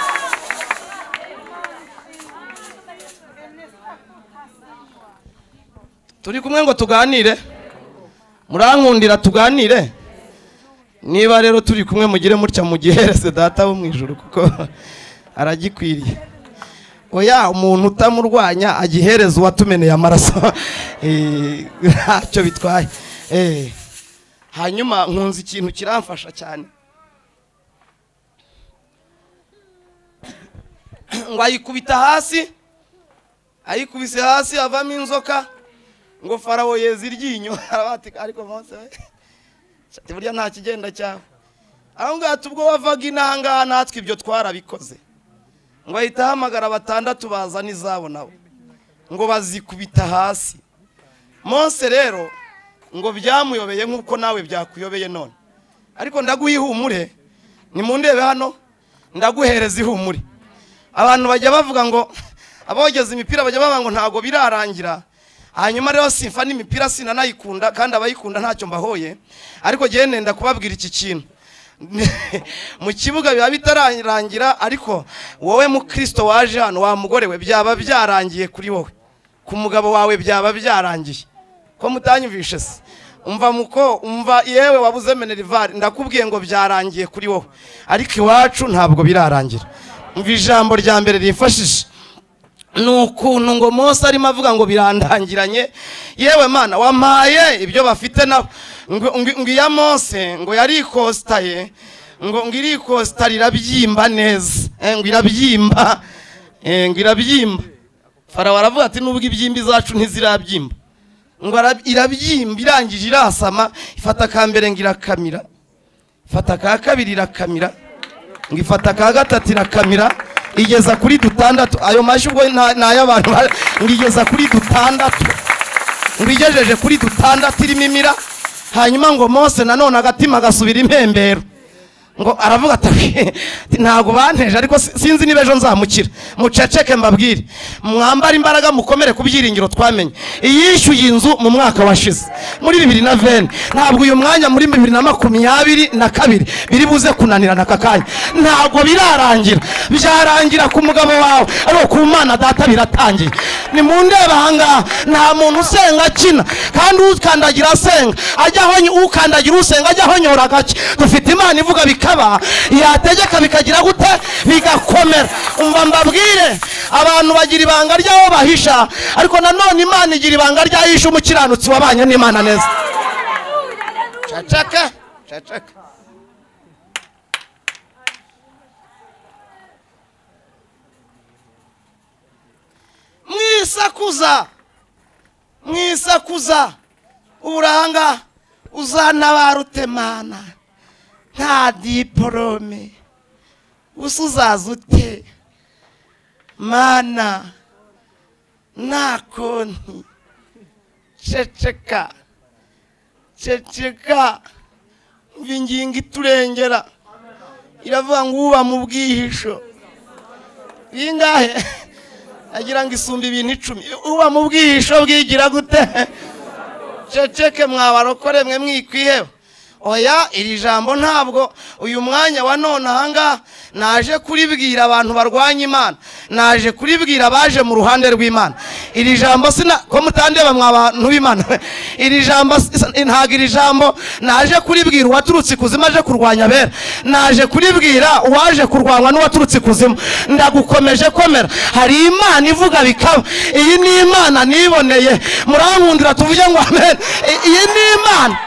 turi kumwe ngo tuganire, murankundira tuganire. Niba rero turi kumwe mugire mutya mugihereze Data wo mu ijuru, kuko aragikwiriye. Oya, umuntu utamurwanya agihereza uwatumeneye amaraso, ntacyo bitwaye. Hanyuma nkunze ikintu kiramfasha cyane, ngo ayikubita hasi, ayikubise hasi havamo inzoka. Ngo Farawo yeza iryinyo, arabati ariko Mose ati burya nta kigenda cyawe. Ahubwo ubwo wavaga inanga natwe ibyo twarabikoze. Ngo ahita hamagara 6 bazana izabo nabo, ngo bazikubita hasi. Mose rero ngo byamuyobeye nk'uko nawe byakuyobeye none, ariko ndaguhihumure, nimundebe hano ndaguhereza ihumure. Abantu bajya bavuga ngo abogeze imipira bajya bavuga ngo ntago birarangira. Hanyuma rero simfa n'imipira sinanayikunda, kandi abayikunda ntacyo mbahoye, ariko gihe nenda kubabwira iki kintu. Mu kibuga biba bitararangira, ariko wowe mu Kristo waje hano, wa mugore we byaba byarangiye kuri wowe, ku mugabo wawe byaba byarangiye, ko mutanyumvishe se umva muko umva yewe wabuze Minerval ndakubwiye ngo byarangiye kuri wowe ariko iwacu ntabwo birarangira umva ijambo rya mbere rifashije nukuntu ngo Mose arimo avuga ngo birandangiranye yewe mana wampaye ibyo bafite nabo ngo ya Mose ngo yari kostaye ngo ngiri kostarira byimba neza ngo irabyimba Farawo aravuga ati nubwo ibyimbi zacu ntizirabyimba ngo irabyimba irangije irasama ifata ka mbere ngirakamira ifata ka kabiri irakamira ngo ifata ka gatatu irakamira igeza kuri 6 ayo mashi ubwo n'ay'abantu ngigeza kuri 6 ngigejeje kuri 6 irimimira hanyuma ngo Mose nanone agatima gasubira impembero ngo aravuga ati ntago banteje ariko sinzi niba ejo nzamukira muceceke mbabwire mwambara imbaraga mukomere kubyiringiro twamenye iyishyuye inzu mu mwaka washize muri 2020 ntabwo uyu mwanya muri 2022 biri buze kunanirana kakanya ntago birarangira byarangira ku mugabo wawe ariko ku Mana data biratangiye ni mu ndeba hanga nta muntu usenga kina kandi ukandagira asenga ajyaho ukandagira usenga ajyaho nyora gake dufite Imana ivuga bikaba yategeka bikagira gute bigakomera umva mbabwire abantu bagira ibanga ryaho bahisha ariko nanone Imana igira ibanga ryahisha umukiranutsi wabanye n'Imana neza cacaka mwisakuza uburanga uzanabarute Mana nta diplome usuzaza ute Mana nta konti ceceka ingingo iturengera iravuga ngo uba mu bwihisho bingahe agira ngo isumba ibintu 10 uba mu bwihisho bwigira gute ceceke mwabarokore mwe mwikwiheba oya iri jambo ntabwo uyu mwanya wa none ahanga naje kuribwira abantu barwanya Imana naje kuribwira baje mu ruhande rw'Imana iri jambo sina ko mutandeba mwabantu b'Imana iri jambo ntago iri jambo naje kuribwira uwaturutse kuzima aje kurwanya bera naje kuribwira uwaje kurwanywa n'uwaturutse kuzima ndagukomeje komera hari Imana ivuga bikaba iyi ni Imana niboneye murankundira tuvuge ngo amen iyi ni Imana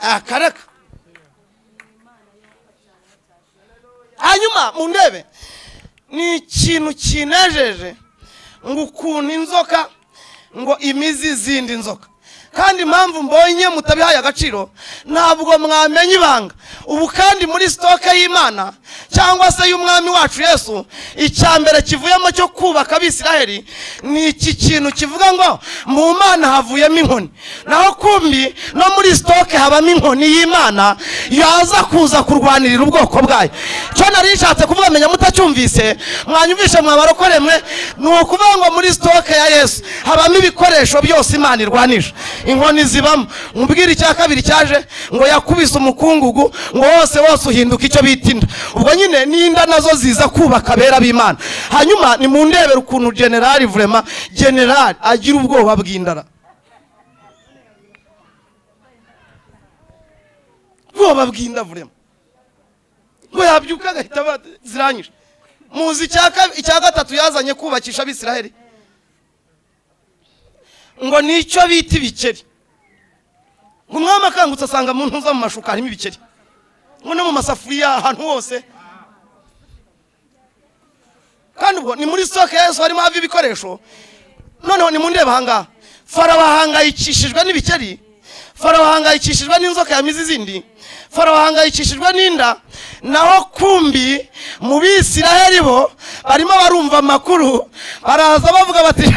akareka hanyuma mundebe ni ikintu kinejeje ngo ukuntu inzoka ngo imizi zindi nzoka kandi impamvu mbonye mutabihaye agaciro ntabwo mwamenye ibanga ubu kandi muri stoke y'Imana cyangwa se y'umwami wacu Yesu icyambere kivuyemo cyo kubaka Abisiraheli ni iki kintu kivuga ngo mu Mana havuyemo inkoni naho kumbi no muri stoke habamo inkoni y'Imana yaza kuza kurwanirira ubwoko bwayo cyo nari nshatse kuvuga menya mutacyumvise mwanyumvishe mwabarokoremwe nukuvuga ngo muri stoke ya Yesu habamo ibikoresho byose Imana irwanisha inkoni zibamo umbwira icya kabiri cyaje ngo yakubise umukungugu ngo wose uhinduka icyo bitinda ubwo nyine ninda nazo ziza kubaka bera b'Imana hanyuma ni mu ndebera ukuntu general vraiment general agira ubwoba bw'indara ubwoba bw'inda vraiment ngo yabyuka agahita ziranyije muzi icya gatatu yazanye kubakisha Abisiraheli ngo nicyo bita ibikeri umwami akangutse asanga mu ntuza mu mashuka harimo ibikeri ngo no mu masafuriya ahantu hose kandi ubwo ni muri stoke ya Yesu harimo ibikoresho noneho ni mu ndeba hanga Farawo ahangayikishijwe n'ibikeri Farawo ahangayikishijwe n'inzoka ya mizi zindi Farawo ahangayikishijwe n'inda naho kumbi mu Bisiraheli bo barimo barumva amakuru baraza bavuga bati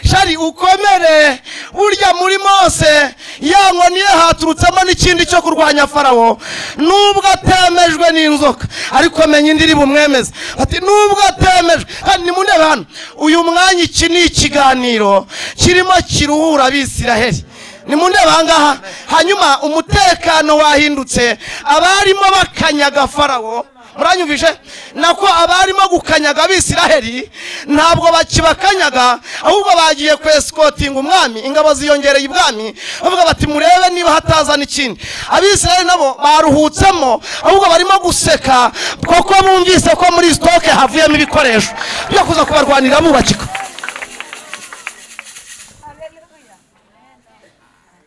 shari ukomere burya muri Mose yankoniye haturutsemo n'ikindi cyo kurwanya Farawo nubwo atemejwe n'inzoka ariko menya indiri bumwemeze ati nubwo atemejwe kandi ni munebe hano uyu mwanya iki ni ikiganiro kirimo kiruhura Abisiraheli ni mundeba hangaha hanyuma umutekano wahindutse abarimo bakanyaga Farawo muranyumvishe nako abarimo gukanyaga abisiraheli ntabwo bakibakanyaga ahubwo bagiye kwesikotinga umwami ingabo ziyongereye ibwami bavuga bati murebe niba hatazana ikindi abisiraheli nabo baruhutsemo ahubwo barimo guseka kuko bumvise ko muri stoke havuyemo ibikoresho byo kuza kubarwanira bubakika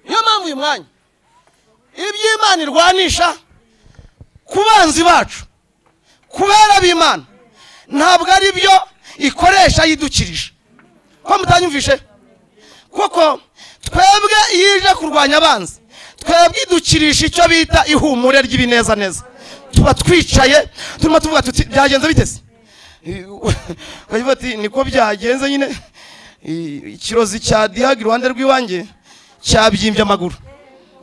niyo mpamvu uyu mwanya iby'Imana irwanisha ku banzi bacu kubera b'Imana ntabwo ari byo ikoresha yidukirije ko mutanyumvishe kuko twebwe yije kurwanya abanzi twebwe idukirisha icyo bita ihumure ry'ibineza neza tuba twicaye turimo tuvuga tuti byagenze bitese bati niko byagenze nyine ikirozi cya dihaga iruhande rw'iwanjye cyabyimbye amaguru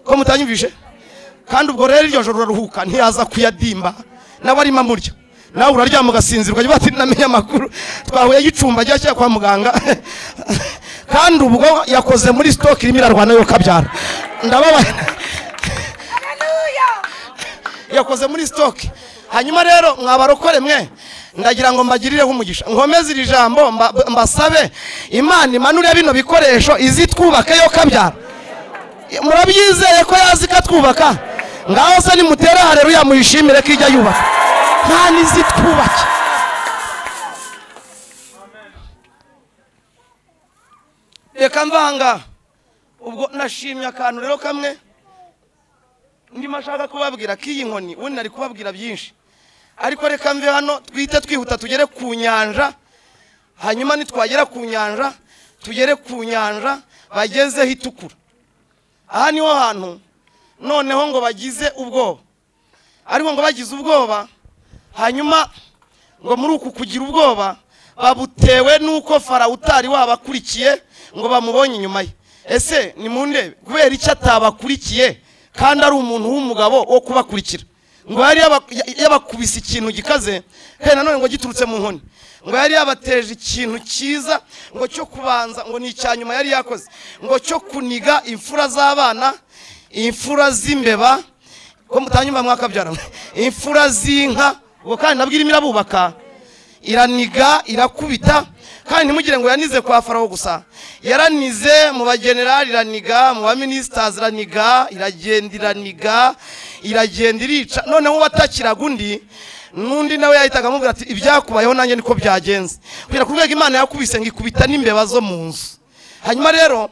ko mutanyumvishe kandi ubwo rero iryo joro uraruhuka ntiyaza kuyadimba nawe arimo amurya nawe uraryama ugasinzira ukajya bati namenye amakuru twahuye gicumba ajya cyangwa kwa muganga kandi ubwo yakoze muri stock irimo irarwana yo kabyara ndababaye yakoze muri stock hanyuma rero mwabarokore mwe ndagira ngo mbagirireho umugisha nkomeze iri jambo mbasabe Imana imanure bino bikoresho izitwubake yo kabyara murabyizeye ko yazi katwubaka ngaho se nimutera haleluya muyishimire ko ijya yubaka nta nizitwubake reka mvanga ubwo nashimye akantu rero kamwe ndimo ashaka kubabwira ko iyi nkoni ubundi nari kubabwira byinshi ariko reka mve hano twite twihuta tugere ku nyanja hanyuma nitwagera ku nyanja tugere ku nyanja bagezeho itukura aha niho hantu noneho ngo bagize ubwoba ariko ngo bagize ubwoba hanyuma ngo muri uku kugira ubwoba babutewe nuko Farawo utari wabakurikiye ngo bamubonye inyuma ye ese ni mundebe kubera icyo atabakurikiye kandi ari umuntu w'umugabo wo kubakurikira ngo yari yabakubise ikintu gikaze kandi nanone ngo giturutse mu nkoni ngo yari yabateje ikintu cyiza ngo cyo kubanza ngo ni icyanyuma yari yakoze ngo cyo kuniga imfura z'abana imfura z'imbeba ko mutanyuma mwakabyara imfura z'inka ngo kandi nabwo irimo irabubaka iraniga irakubita kandi ntimugire ngo yanize kwa Farawo gusa yaranize mu bagenerali iraniga mu baministers iraniga iragenda irica noneho watakiraga undi nundi nawe yahitaga amubwira ati ibyakubayeho nanjye niko byagenze kugira ku rwego Imana yakubise ngo ikubita n'imbeba zo mu nzu hanyuma rero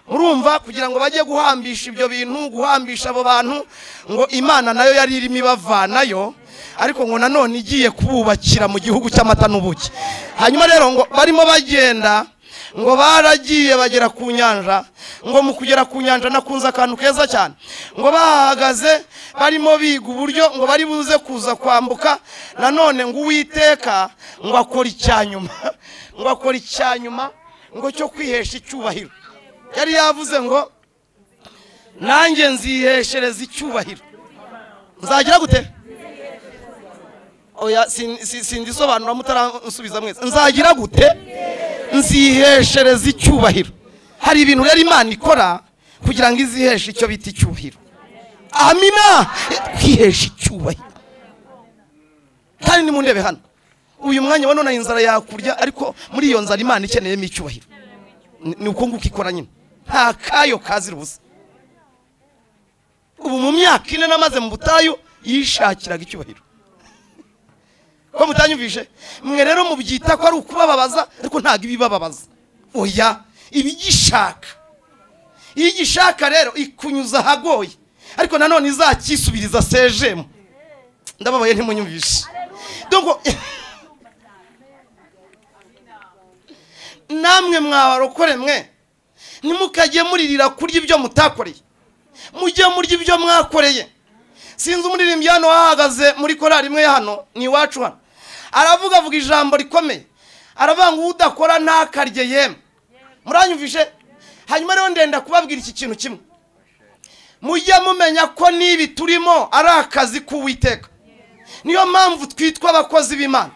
murumva kugira ngo bajye guhambisha ibyo bintu guhambisha abo bantu ngo Imana nayo yari irimo ibavanayo ariko ngo nanone igiye kububakira mu gihugu cy'amata n'ubuki hanyuma rero ngo barimo bagenda ngo baragiye bagera ku nyanja ngo mu kugera ku nyanja nakunze akantu keza cyane ngo bahagaze barimo biga uburyo ngo bari buze kuza kwambuka nanone ngo Uwiteka ngo akora icyanyuma ngo cyo kwihesha icyubahiro yari yavuze ngo nanjye nziheshereza icyubahiro nzagira gute oya sindisobanura mutaransubiza mwese nzagira gute nziheshereza icyubahiro hari ibintu rero Imana ikora kugira ngo iziheshe icyo bita icyubahiro amina kwihesha icyubahiro kandi nimundebe hano uyu mwanya wa none inzara yakurya ariko muri iyo nzara Imana ikeneyemo icyubahiro ni uko nguko ikora nyine nta kayo kazira ubusa ubu mu myaka 4 namaze mu butayu yishakiraga icyubahiro ko mutanyumvishe mwe rero mubyita ko ari ukubababaza ariko ntago ibibababaza oya ibigishaka igishaka rero ikunyuza hagoye ariko nanone izakisubiriza sejemo ndababaye ntimunyumvishe donc namwe mwabarokore mwe nimukajye muririra kurya ibyo mutakoreye mujye murya ibyo mwakoreye sinzi umuririmbyi hano wahagaze muri korali imwe hano ni iwacu hano aravuga ijambo rikomeye aravuga ngo udakora ntakarye yemwe muranyumvishe hanyuma rero ndenda kubabwira iki kintu kimwe mujye mumenya ko nibi turimo ari akazi k'Uwiteka niyo mpamvu twitwa abakozi b'Imana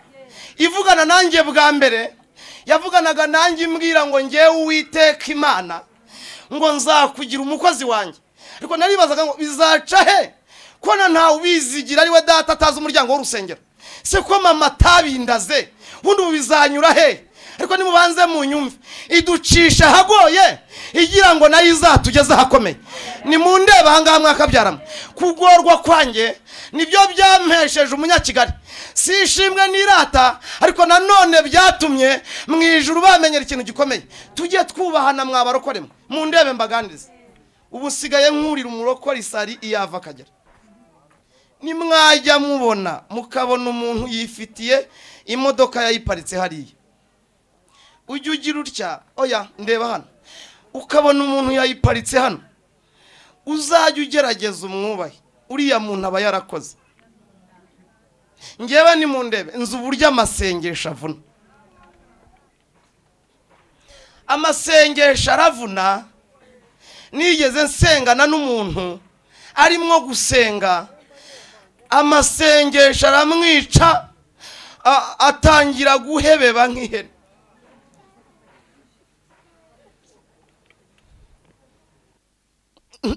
ivugana nanjye bwa mbere yavuganaga nanjye imbwira ngo ngewe Uwiteka Imana ngo nzakugira umukozi wanjye ariko naribazaga ngo bizaca he ko nta ubizigira ari we data atazi umuryango w'urusengero se ko mama atabindaze ubundi ubu bizanyura he? Ariko nimubanze mu nyumve, iducisha hagoye igira ngo nayo izatugeze hakomeye. Ni mu ndeba ahangaha mwakabyaramo, kugorwa kwanjye nibyo byampesheje umunyakigali. Si ishimwe n'irata, ariko nanone byatumye mu ijuru bamenyera ikintu gikomeye. Tujye twubahana mwabarokoremo mu ndebe mbaganiriza. Ubu sigaye nkurira umurokore isari iyava akagera. Nimwajya mubona mukabona umuntu yifitiye imodoka yayiparitse hariya, ujye ugira utya, oya ndeba hano, ukabona umuntu yayiparitse hano, uzajya ugerageza umwubahe, uriya muntu aba yarakoze. Ngewe ni mu ndebe nzi uburyo amasengesho avuna. Amasengesho aravuna. Nigeze nsengana n'umuntu arimo gusenga, amasengesho aramwica, atangira guhebeba nk'ihene.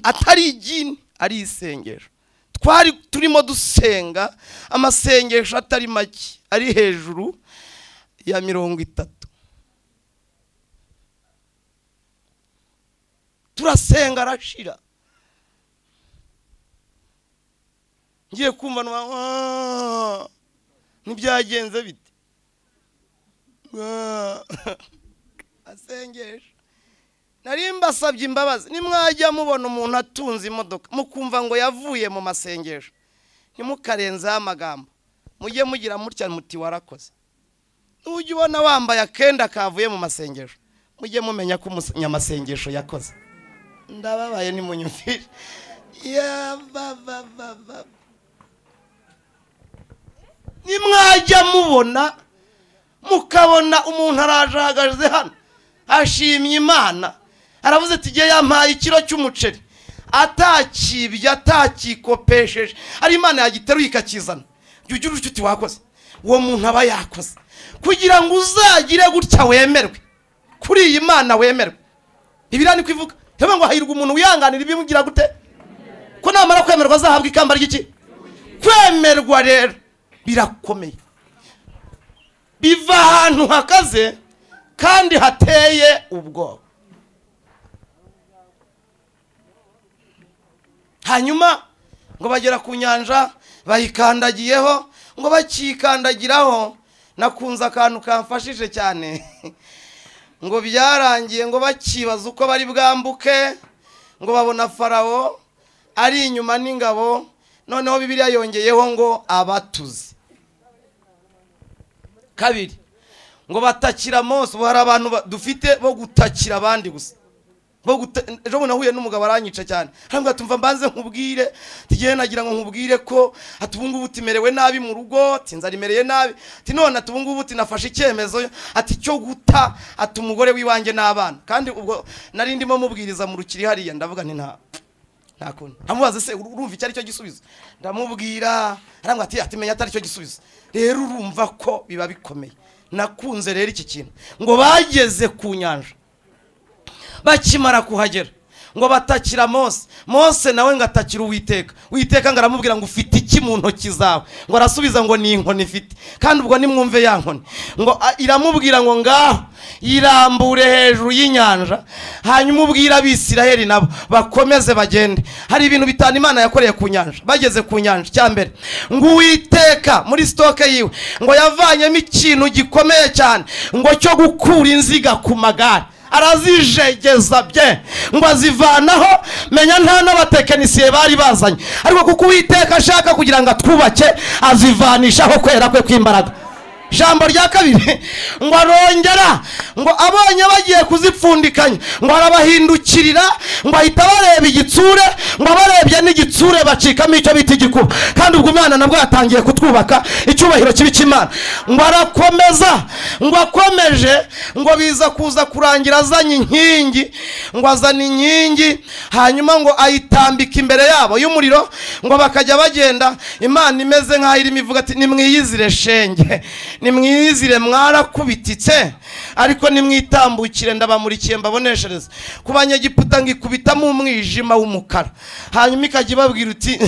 Atari igini, ari isengesho. Twari turimo dusenga amasengesho atari make, ari hejuru ya 30. Turasenga arashira. Ngiye kumva ntibyagenze bite. Asengesha. Nari mbasabye imbabazi. Nimwajya mubona umuntu atunze imodoka mukumva ngo yavuye mu masengesho, ntimukarenza amagambo, mujye mugira mutya muti warakoze. Ujye ubona wambaye akenda kavuye mu masengesho, mujye mumenya ko umunyamasengesho yakoze. Ndababaye ni munyumvire. Ya baba. Nimwajya mubona mukabona umuntu arajagaze hano ashimye Imana, aravuze ati giye yampaye ikiro cy'umuceri, atakibye atakikopesheje, ari Imana yagiteruye ikakizana, ugira uti wakoze. Uwo muntu aba yakoze kugira ngo uzagire gutya wemerwe kuri iyi Imana, wemerwe. Ibirani kwivuga heba ngo hahirwa umuntu wihanganira ibimugira gute, ko namara kwemerwa azahabwa ikamba ry'iki. Kwemerwa rero birakomeye, biva ahantu hakaze kandi hateye ubwoba. Hanyuma ngo bagera ku nyanja bayikandagiyeho, ngo bakikandagiraho nakunze akantu kamfashije cyane. Ngo byarangiye ngo bakibaza uko bari bwambuke, ngo babona Farawo ari inyuma n'ingabo. Noneho Bibiliya yongeyeho ngo abatuzi. Kabiri ngo batakira Mose. Hari abantu dufite bo gutakira abandi gusa. Ejo nahuye n'umugabo aranyica cyane, arambwira tumva mbanze nkubwire, tigiye nagira ngo nkubwire ko atubungu butimerewe nabi mu rugo, tinzarimereye nabi, ati none atubungu buti nafashe icyemezo ati cyo guta ati umugore wiwanjye n'abana. Kandi ubwo nari ndimo mubwiriza mu rukiri hariya, ndavuga nti nta kuntu. Amubaza se urumva icyo ari cyo gisubizo? Ndamubwira, arambwira ati menya atari cyo gisubizo. Rero urumva ko biba bikomeye. Nakunze rero iki kintu. Ngo bageze ku nyanja, bakimara kuhagera ngo batakira Mose. Mose nawe ngatakira Uwiteka. Uwiteka ngaramubwira ngo ufite iki mu ntoki zawe? Ngo arasubiza ngo ni inkoni ifite. Kandi ubwo nimwumve ya nkoni, ngo iramubwira ngo ngaho irambure hejuru y'inyanja, hanyuma ubwira Abisirayeli nabo bakomeze bagende. Hari ibintu bitanu Imana yakoreye ku nyanja. Bageze ku nyanja, cyambere ngo Uwiteka muri stoke yiwe ngo yavanyemo ikintu gikomeye cyane, ngo cyo gukura inziga ku magare. Arazijegeza bye ngo azivanaho. Menya nta n'abatekinisiye bari bazanye, ariko kuko Uwiteka ashaka kugira ngo atwubake azivanishaho kwera kwe kw'imbaraga. Jambo rya kabiri ngo arongera ngo abonye bagiye kuzipfundikanya, ngo arabahindukirira, ngo ahita bareba igitsure, ngo abarebye n'igitsure bacikamo icyo bita igikuba. Kandi ubwo Imana nabwo yatangiye kutwubaka icyubahiro kibi cy'Imana. Ngo arakomeza, ngo akomeje, ngo biza kuza kurangira azanye inkingi, ngo azana inkingi, hanyuma ngo ayitambika imbere yabo y'umuriro, ngo bakajya bagenda. Imana imeze nk'aho irimo ivuga ati nimwiyizire shenge, nimwizire mwarakubititse ariko nimwitambukire ndabamurikiye mbaboneshereza ku banyegiputa ngikubitamo umwijima w'umukara hanyuma ikajya ibabwira uti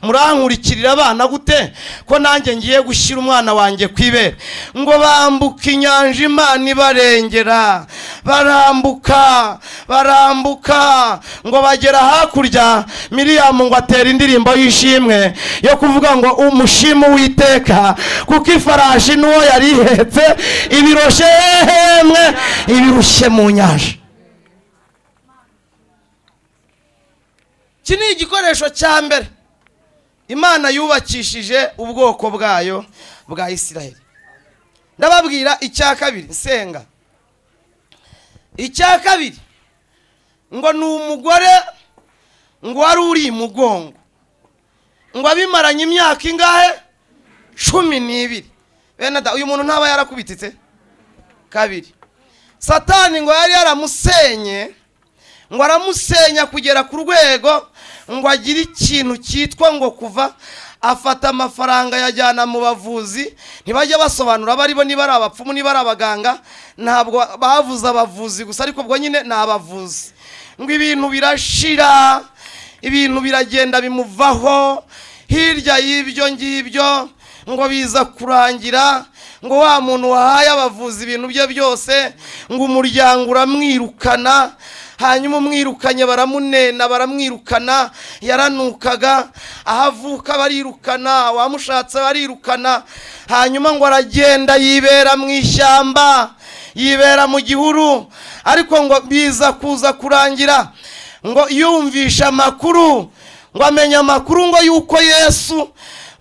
murankurikirira abana gute ko nanjye ngiye gushyira umwana wanjye kwibere ngo bambuka inyanja Imana ibarengera barambuka ngo bagera hakurya Miriyamu ngo atera indirimbo y'ishimwe yo kuvuga ngo umushima Uwiteka kuko ifarashi n'uwo yari ihetse ibiroshe hemwe ibirushye mu nyanja. Iki ni igikoresho cya mbere Imana yubakishije ubwoko bwayo bwa Isiraheli. Ndababwira icya kabiri nsenga. Icya kabiri ngo ni umugore ngo wari uri mugongo ngo abimaranye imyaka ingahe 12. Bene da uyu muntu ntaba yarakubititse kabiri. Satani ngo yari yaramusenye ngo aramusenya kugera ku rwego ngo agire ikintu cyitwa ngo kuva afata amafaranga yajyana mu bavuzi ntibajya basobanura baribo niba ari abapfumu niba ari abaganga ntabwo bavuza abavuzi gusa ariko bwo nyine nabavuzi ngo ibintu birashira ibintu biragenda bimuvaho hirya y'ibyo ngibyo ngo biza kurangira ngo wa muntu wahaye abavuzi ibintu bye byose ngo umuryango uramwirukana hanyuma umwirukanye baramunena baramwirukana yaranukaga ahavuka barirukana wamushatse barirukana hanyuma ngo aragenda yibera mu ishyamba yibera mu gihuru ariko ngo biza kuza kurangira ngo yumvisha amakuru ngo amenya amakuru ngo yuko Yesu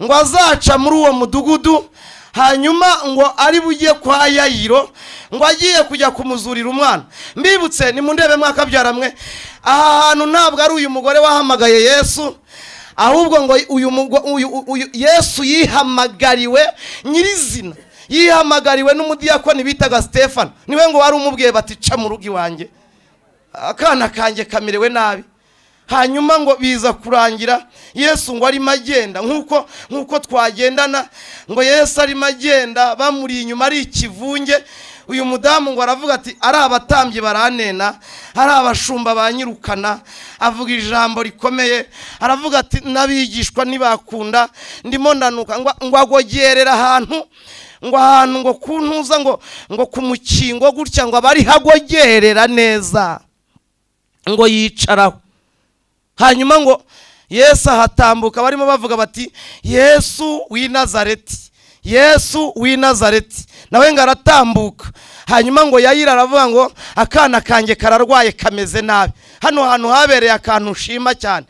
ngo azaca muri uwo mudugudu hanyuma ngo ari bujye kwa Yayiro ngo agiye kujya kumuzurira umwana. Mbibutse ni mundebe mwakabyaramwe aha hantu ntabwo ari uyu mugore wahamagaye Yesu ahubwo ngo uyu Yesu yihamagariwe nyirizina yihamagariwe n'umudiyakoni bitaga Stefano niwe ngo wari umubwiye bati ca mu rugi wanjye akana kanjye kamerewe nabi. Hanyuma ngo biza kurangira Yesu ngo ari magenda nkuko twagendana ngo Yesu ari magenda bamuri inyuma ari ikivunge. Uyu mudamu ngo aravuga ati ari abatambyi baranena ari abashumba banyirukana avuga ijambo rikomeye aravuga ati nabigishwa nibakunda ndimo ndanuka ngo agogerera ahantu ngo kuntuza ngo kumukingo gutya ngo abari hagogerera neza ngo yicaraho. Hanyuma ngo Yesu ahatambuka barimo bavuga bati Yesu w'i Nazareti Yesu w'i Nazareti nawe ngaratambuka. Hanyuma ngo Yayira aravuga ngo akana kanjye kararwaye kameze nabi. Hano hantu habereye akantu ushima cyane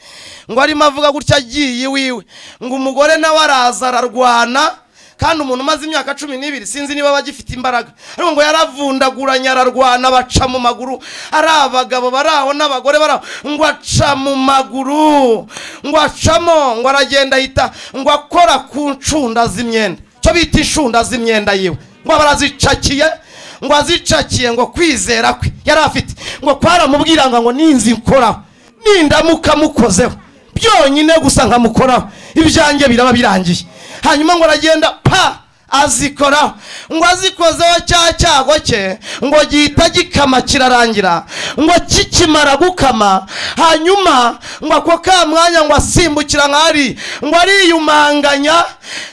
ngo arimo avuga gutya agiye wiwe ngo umugore nawe araza ararwana kandi umuntu umaze imyaka 12 sinzi niba bagifite imbaraga ariko ngo yaravundaguranya ararwana baca mu maguru ari abagabo baraho n'abagore baraho ngo aca mu maguru ngo acamo ngo aragenda hita ngo akora ku ncunda z'imyenda cyo bita inshunda z'imyenda yiwe ngo barazicakiye ngo azicakiye ngo kwizera kwe yari afite ngo kwaramubwira ngo ninzi nkoraho nindamuka mukozeho byonyine gusa nkamukoraho ibyanjye biraba birangiye. Hanyuma ngo aragenda pa azikoraho ngo azikozeho cya cyago cye ngo gihita gikama kirarangira ngo kikimara gukama hanyuma ngo ako kamwanya ngo asimbukira nkari ngo ariyumanganya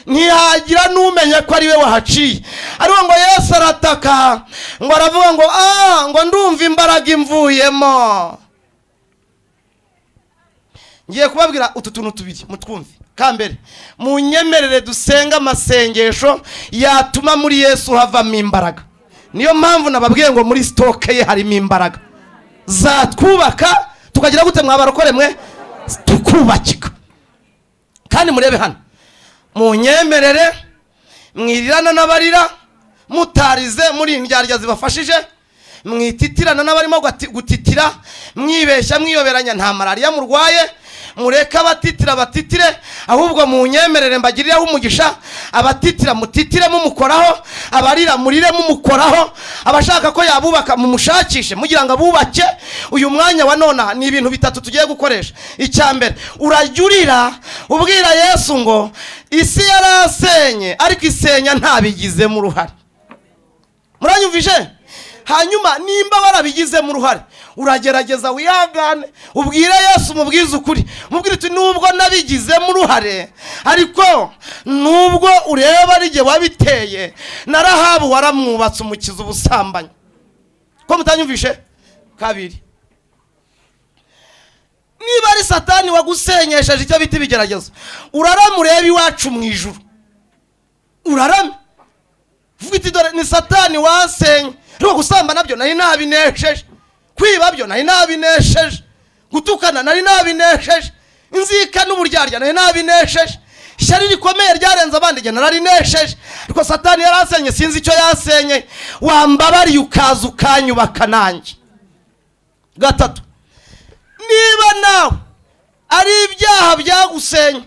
ntihagira n'umenya ko ari we wahaciye ariko ngo Yesu arataka ngo aravuga ngo ndumva imbaraga imvuyemo. Ngiye kubabwira utu tuntu tubiri mutwumve. Kambere munyemerere dusenga amasengesho yatuma muri Yesu havamo imbaraga. Niyo mpamvu nababwiye ngo muri stoke ye harimo imbaraga zatwubaka tukagira gute mwabarokore mwe tukubakika. Kandi murebe hano munyemerere mwirirana n'abarira mutarize muri indyarya zibafashije mwititirana n'abarimo gutitira mwibeshya mwiyoberanya nta malaria murwaye mureke abatitira batitire, ahubwo munyemerere mbagirireho umugisha. Abatitira mutitire mumukoraho, abarira murire mumukoraho, abashaka ko yabubaka mumushakishe mugira ngo abubake. Uyu mwanya wa none ni ibintu bitatu tugiye gukoresha. Icyambere, urajurira ubwira Yesu ngo isi yarasenye ariko isenya ntabigizemo uruhare. Muranyumvishe? Hanyuma nimba warabigizemo uruhare, uragerageza wihangane ubwire Yesu, mubwize ukuri, mubwire uti nubwo nabigizemo uruhare, ariko nubwo ureba ari jye wabiteye, na Rahabu waramwubatse umukiza ubusambanyi. Ko mutanyumvishe? Kabiri, niba ari Satani wagusenyesheje icyo bita ibigeragezo, urarame urebe iwacu mu ijuru. Urarame vuga iti dore ni Satani wasenye. Rwo gusambana nabyo nari nabinesheje, kwiba byo nari nabinesheje, gutukana nari nabinesheje, inzika n'uburyarya nari nabinesheje, ishyari rikomeye ryarenze abandi jye narinesheje. Ariko Satani yarasenye sinzi icyo yasenye, wambabariye ukaza ukanyubaka nanjye. Gatatu, niba nawe ari ibyaha byagusenye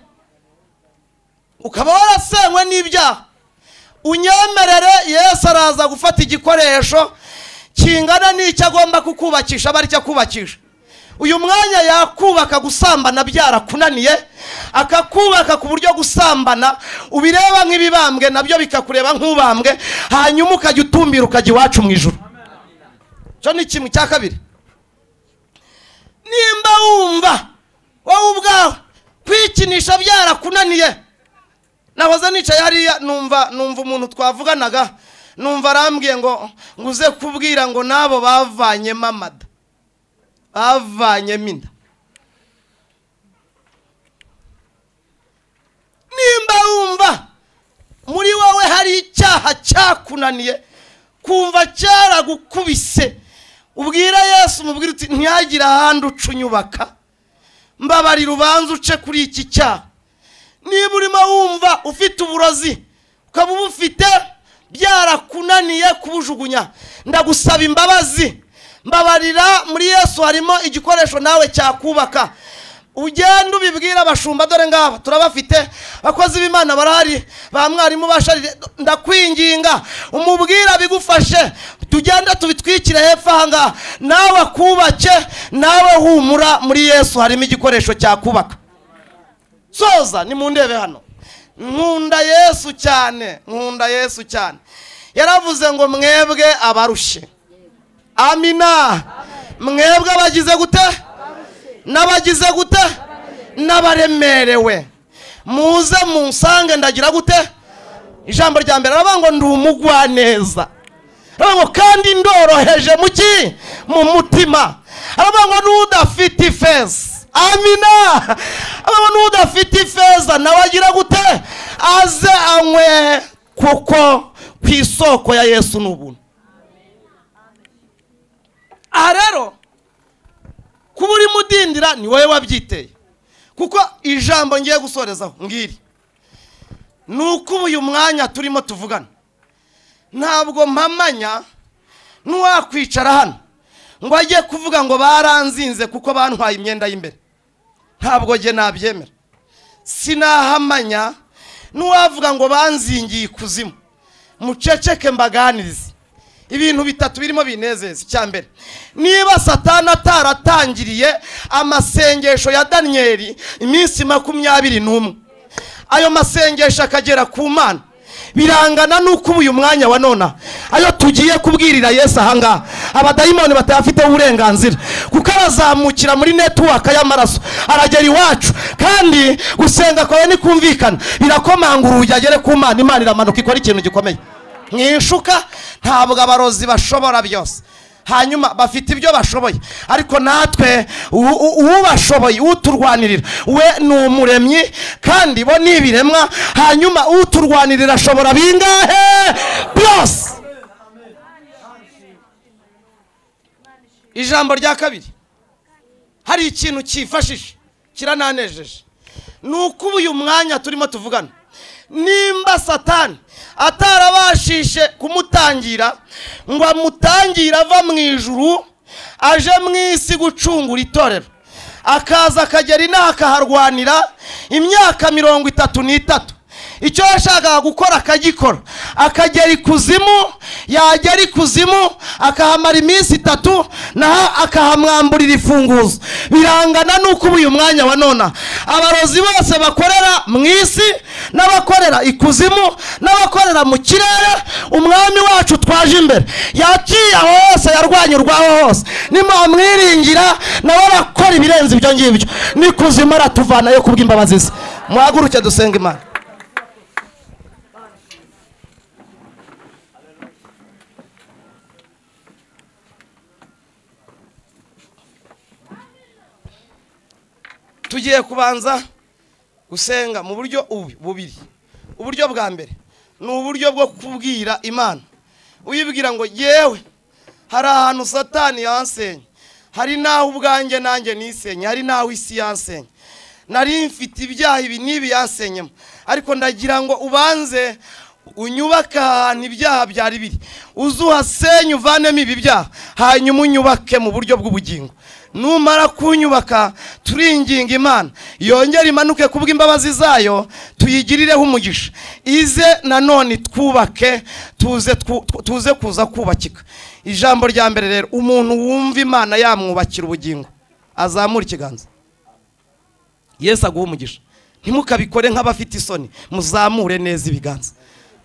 ukaba warasenywe n'ibyaha, unyemerere Yesu araza gufata igikoresho kingana n'icyo agomba kukubakisha, bari cyo kubakisha. Uyu mwanya yakubaka gusambana byarakunaniye, akakubaka ku buryo gusambana ubireba nk'ibibambwe nabyo bikakureba nk'ubambwe, hanyuma ukajya utumbira ukajya iwacu mu ijuru. Cyo ni kimwe. Cya kabiri, nimba wumva wowe ubwawe kwikinisha byarakunaniye, nahoze nicaye hariya numva umuntu twavuganaga, numva arambwiye ngo nguze kubwira ngo nabo bavanyemo amada, bavanyemo inda. Nimba wumva muri wowe hari icyaha cyakunaniye, kumva cyaragukubise, ubwira Yesu, mubwira uti ntiyagira ahandi ucunyubaka, mbabarira ubanza uce kuri iki cyaha. Niba urimo wumva ufite uburozi ukaba ubufite byarakunaniye kubujugunya, ndagusaba imbabazi, mbabarira. Muri Yesu harimo igikoresho nawe cyakubaka. Ugenda ubibwira abashumba, dore ngaba turabafite, bakozi b'Imana barahari, ba mwarimu basharire, ndakwinginga umubwira bigufashe, tugenda tubitwikire hepfo aha, nawe kubake, nawe humura. Muri Yesu harimo igikoresho cyakubaka. Soza ni mundebe hano, nkunda Yesu cyane, nkunda Yesu cyane. Yaravuze ngo mwebwe abarushe, amina, mwebwe abagize gute, n'abagize gute, n'abaremerewe, muze munsange ndagira gute. Ijambo rya mbere aravuga ngo ndi umugwaneza, aravuga ngo kandi ndoroheje muki mu mutima, aravuga ngo n'udafite ifeza, amina, aravuga ngo n'udafite ifeza nawe agira gute, aze anywe, kuko ku isoko ya Yesu n'ubuntu. Aha rero kuba uri mudindira ni wowe wabyiteye, kuko ijambo ngiye gusorezaho ngiri nuko uyu mwanya turimo tuvugana ntabwo mpamanya n'uwakwicara hano ngo ajye kuvuga ngo baranzinze kuko bantwaye imyenda y'imbere. Ntabwo jye nabyemera. Sinahamanya n'uwavuga ngo banzingiye ikuzimu. Muceceke mbaganirize ibintu bitatu birimo binezeza. Icyambere, niba Satani ataratangiriye amasengesho ya Danieli iminsi 21, ayo masengesho akagera ku Mana, birangana nuko uyu mwanya wa nona ayo tugiye kubwirira Yesu ahanga abadayimoni batayafite uburenganzira, kuko arazamukira muri network y'amaraso aragera iwacu, kandi gusenga kwawe ni kumvikana, birakomanga urugi agere ku Mana. Imana iramanuka ikora ikintu gikomeye. Mwishuka ntabwo abarozi bashobora byose, hanyuma bafite ibyo bashoboye, ariko natwe ubashoboye uturwanirira we ni umuremyi, kandi bo ni ibiremwa, hanyuma uturwanirira ashobora bingahe byose. Ijambo rya kabiri, hari ikintu cyifashije kirananejeje, nuko uyu mwanya turimo tuvugana, nimba Satani atarabashishe kumutangira ngo amutangira ava mu ijuru aje mu isi gucungura itorero, akaza akagera inaha akaharwanira imyaka 33. icyo yashakaga gukora akagikora, akagera ikuzimu, yagera ikuzimu akahamara iminsi 3 naho akahamwamburira ifunguzo. birangana nuko uyu mwanya wa nona abarozi bose bakorera mu isi n'abakorera ikuzimu n'abakorera mu kirere, umwami wacu twaje imbere yaciye hose, yarwanye urwaho hose. nimwamwiringira nawe arakora ibirenze ibyo ngibyo, n'ikuzimu aratuvanayo kubw'imbabazi ze. muhaguruke dusenga Imana. tugiye kubanza gusenga mu buryo bubiri. uburyo bwa mbere ni uburyo bwo kubwira Imana, uyibwira ngo yewe hari ahantu Satani yansenye, hari naho ubwanjye nanjye nisenye, hari naho isi yansenye, nari mfite ibyaha ibi n'ibi yansenyemo, ariko ndagira ngo ubanze unyubaka ahantu ibyaha byari biri, uzuhasenye uvanemo ibi byaha, hanyuma unyubake mu buryo bw'ubugingo. numara kunyubaka turinginga Imana yongera imanuke kubw'imbabazi zayo, tuyigirireho umugisha, ize nanone twubake, tuze kuza kubakika. ijambo rya mbere rero, umuntu wumva Imana yamwubakira ubugingo azamura ikiganza. Yesu aguha umugisha. ntimukabikore nk'abafite isoni, muzamure neza ibiganza,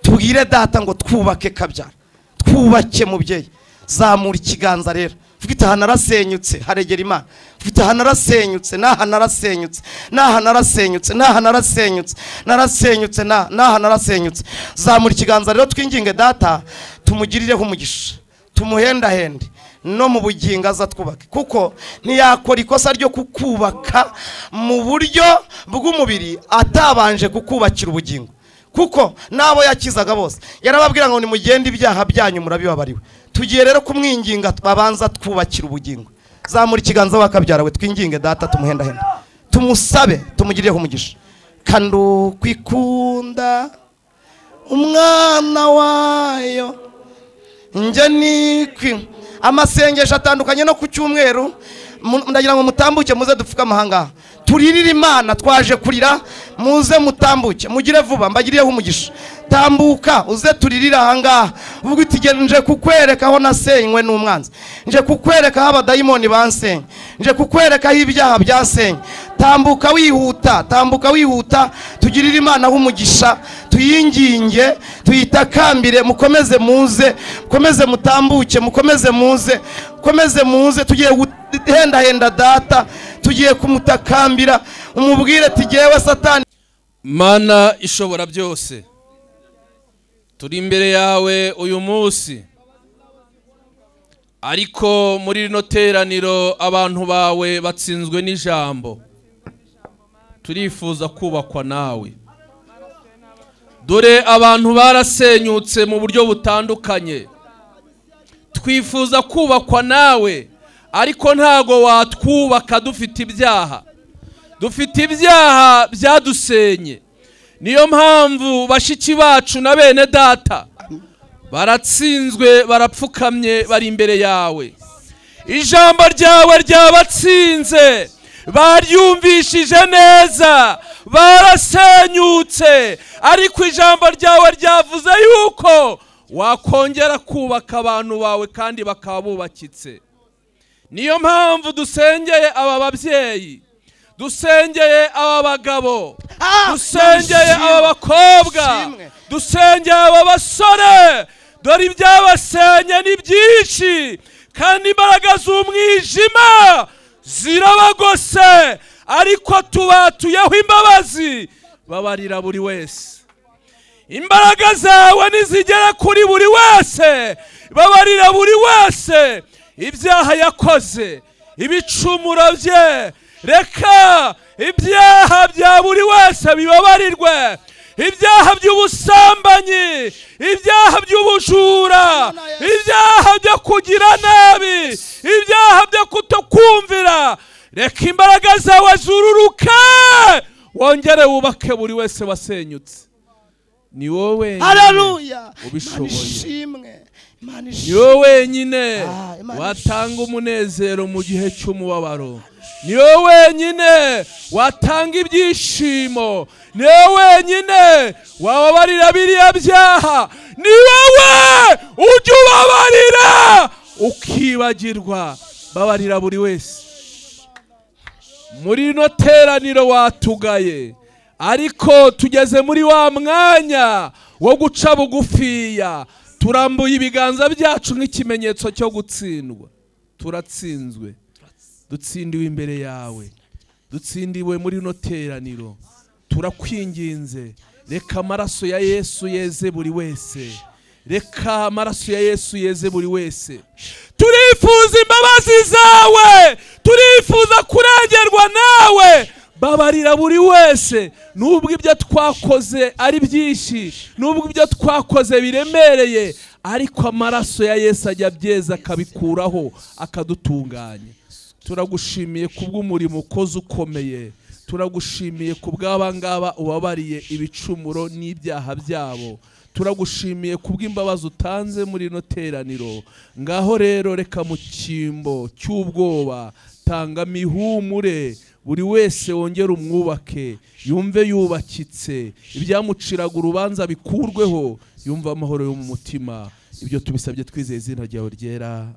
tubwire Data ngo twubake kabyara, twubake mubyeyi. zamura ikiganza rero, ufite ahantu arasenyutse, haregera Imana. ufite ahantu arasenyutse, n'ahantu arasenyutse, n'ahantu arasenyutse, n'ahantu arasenyutse, narasenyutse, n'ahantu arasenyutse. zamura ikiganza rero, twinginge Data tumugirireho umugisha, tumuhendahende no mu bugingo aza twubake, kuko ntiyakora ikosa ryo kukubaka mu buryo bw'umubiri atabanje kukubakira ubugingo. kuko nabo yakizaga bose yarababwira ngo nimugende ibyaha byanyu murabibabariwe. tugiye rero kumwinginga babanza twubakira ubugingo. zamura ikiganza wakabyarawe, twinginge Data tumuhendahende, tumusabe tumugirireho umugisha. kandukwikunda umwana wayo nje nikwi. amasengesho atandukanye no ku cyumweru, ndagira ngo mutambuke muze dupfuka amahanga, turirire Imana. twaje kurira, muze mutambuke, mugire vuba, mbagiriyeho umugisha. tambuka uze turirire ahangaha, uvuga uti nje kukwereka aho nasenywe n'umwanzi, nje kukwereka aho abadayimoni bansenye, nje kukwereka aho ibyaha byasenye. tambuka wihuta, tambuka wihuta, tugirire Imana aho umugisha, tuyinginge, tuyitakambire. mukomeze muze, mukomeze mutambuke, mukomeze muze, mukomeze muze. tugiye guhendahenda Data, tugiye kumutakambira, umubwire ati jyewe Satani. Mana ishobora byose, turi imbere yawe uyu munsi, ariko muri rino teraniro abantu bawe batsinzwe n'ijambo. turifuza kubakwa nawe. dore abantu barasenyutse mu buryo butandukanye, twifuza kubakwa nawe, ariko ntago watwubaka dufite ibyaha. dufite ibyaha byadusenye. niyo mpamvu bashiki bacu na bene Data baratsinzwe, barapfukamye, bari imbere yawe. ijambo ryawe ryabatsinze, baryumvishije neza, barasenyutse, ariko ijambo ryawe ryavuze yuko wakongera kubaka abantu bawe kandi bakaba bubakitse. niyo mpamvu dusengeye aba babyeyi, dusengeye aba bagabo, dusengeye aba bakobwa, dusengeye aba basore. dore ibyabasenye ni byinshi, kandi imbaraga z'umwijima zirabagose, ariko tubatuyeho imbabazi. babarira buri wese, imbaraga zawe nizigera kuri buri wese. babarira buri wese ibyaha yakoze, ibicumuro bye. reka ibyaha bya buri wese bibabarirwe. ibyaha by'ubusambanyi, ibyaha by'ubujura, ibyaha byo kugira nabi, ibyaha byo kutokumvira. reka imbaraga zawe zururuke, wongere wubake buri wese wasenyutse. ni wowe haleluya, ubishoboye, Imana ishimwe, Imana ni wowe wenyine watanga umunezero mu gihe cy'umubabaro, ni wowe wenyine watanga ibyishimo, ni wowe wenyine wababarira biriya byaha, ni wowe ujya ubabarira ukibagirwa. Babarira buri wese. Muri ino teraniro watugaye, ariko tugeze muri wa mwanya wo guca bugufiya. Turambuye ibiganza byacu nk'ikimenyetso cyo gutsindwa. Turatsinzwe, dutsindiwe imbere yawe, dutsindiwe muri ino teraniro. Turakwinginze, reka amaraso ya Yesu yeze buri wese, reka amaraso ya Yesu yeze buri wese. Turifuza imbabazi zawe, turifuza kurengerwa nawe. Babarira buri wese, nubwo ibyo twakoze ari byinshi, nubwo ibyo twakoze biremereye, ariko amaraso ya Yesu ajya byeza akabikuraho akadutunganya. Turagushimiye kubw'umurimo ukoze ukomeye, turagushimiye kubw'abangaba ubabariye ibicumuro n'ibyaha byabo, turagushimiye kubw'imbabazi utanze muri ino teraniro. Ngaho rero reka mu cyimbo cy'ubwoba tanga mihumure, buri wese wongera umwubake, yumve yubakitse, ibyamuciraga urubanza bikurweho, yumva amahoro yo mu mutima. Ibyo tubisabye twizeye izina ryawe ryera.